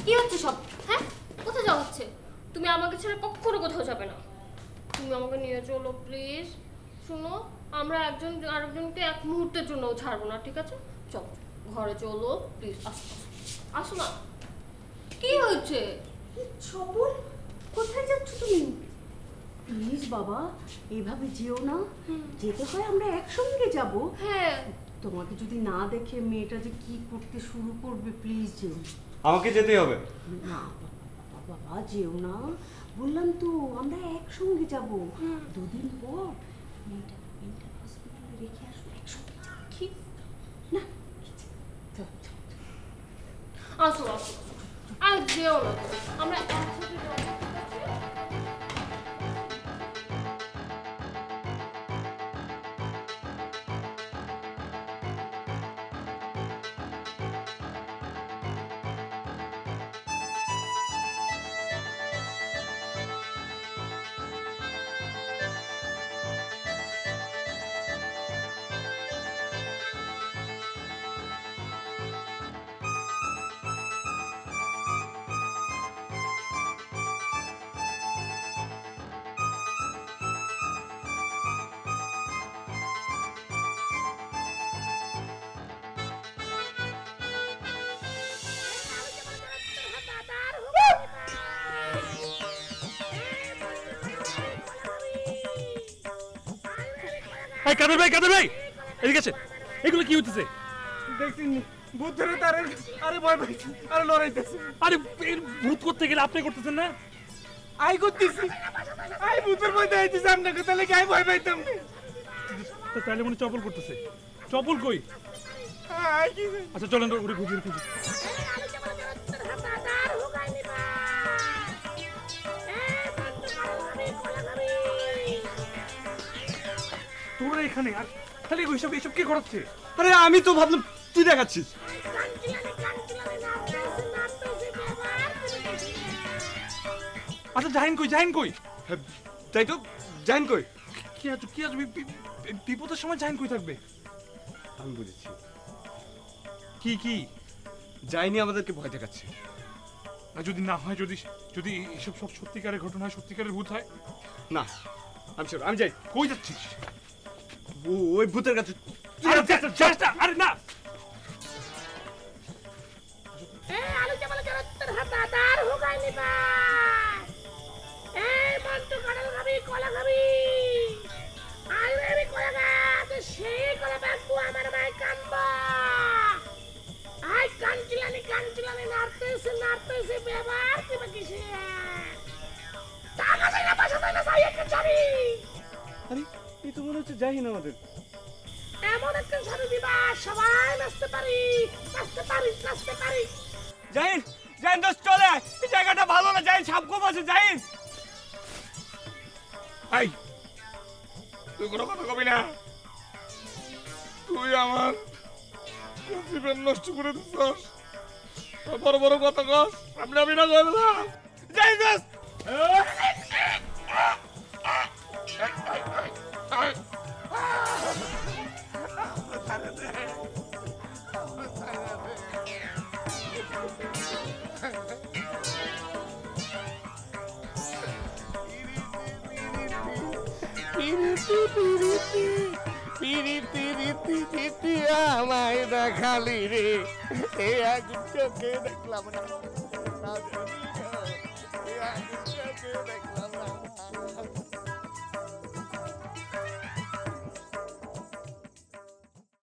কি হচ্ছে সব? হ্যাঁ, কোথায় যাওয়া হচ্ছে? তুমি আমাকে ছেড়ে কখনো কোথাও যাবে না। তুমি আমাকে নিয়ে চলো প্লিজ। শোনো, আমরা একজন আরেকজনকে এক মুহূর্তের জন্যও ছাড়বো না, ঠিক আছে? চলো ঘরে চলো প্লিজ। আসো আসো না। কি হয়েছে? সবল, কোথায় যাচ্ছ তুমি? প্লিজ বাবা, এভাবে যেও না। যেতে হয় আমরা একসঙ্গে যাব। হ্যাঁ, তোমাকে যদি না দেখে মেয়েটা যে কি করতে শুরু করবে, প্লিজ যেও। আমাকে যেতেই হবে না বাবা, যেও না, বললাম তো আমরা একসঙ্গে যাব। 2 দিন পর মেয়েটা হসপিটালে রেখে আসবো, একসঙ্গে যাব। কি না, আসো আসো, আর যেও না, আমরা একসাথে যাবো। কাদের ভাই, কাদের ভাই এদিকে আছে। এগুলো কি হইতেছে? দেখছেন ভূত ধরে তারে, আরে ভয় পাইছি, আরে লড়াইতেছে। আরে ভূত করতে গেলে আপনি করতেছেন না? আই করতেছি, আই ভূতের ভয় দেখাইতেছি আপনাকে, তাহলে কি আই ভয় পাইতাম না? তাহলে মনে চপল করতেছে। চপল কই? আচ্ছা চলেন ওরে খুঁজি খুঁজি। তোরা এখানে আর তাহলে এইসব এইসব কে করাচ্ছে? আরে আমি তো ভাবলাম তুই দেখাচ্ছিস। আচ্ছা জাহিন কই, জাহিন কই? তাই তো, জাহিন কই? কি আছো কি আছো, বিপদের সময় জাহিন কই থাকবে? আমি বুঝেছি, কি কি জাহিনী আমাদেরকে ভয় দেখাচ্ছে। আর যদি না হয়, যদি যদি এসব সব সত্যিকারের ঘটনা হয়, সত্যিকারের ভূত হয়? না আমি আমি যাই। কই যাচ্ছিস? ওই ভূতের কাছে। আরে না, আলু চাপালে তোর হাত আর হুগাই নিবা। মনে হচ্ছে জাহিন আমাদের। এমন একটা শাড়ি দিবা সবাই নাচতে পারি নাচতে পারি নাচতে পারি। জাহিন জাহিন দোস্ত চলে আয়, এই জায়গাটা ভালো না। জাহিন সাপ খুব আছে। জাহিন এই তুই কোনো কথা কবি না, তুই আমার জীবন নষ্ট করে দিচ্ছস। বড় বড় কথা কস, সামনে আমি না করলাম। জাহিন দোস্ত আমায় দেখালি রে, এ আগুন চোখে দেখলাম না, দেখলাম না।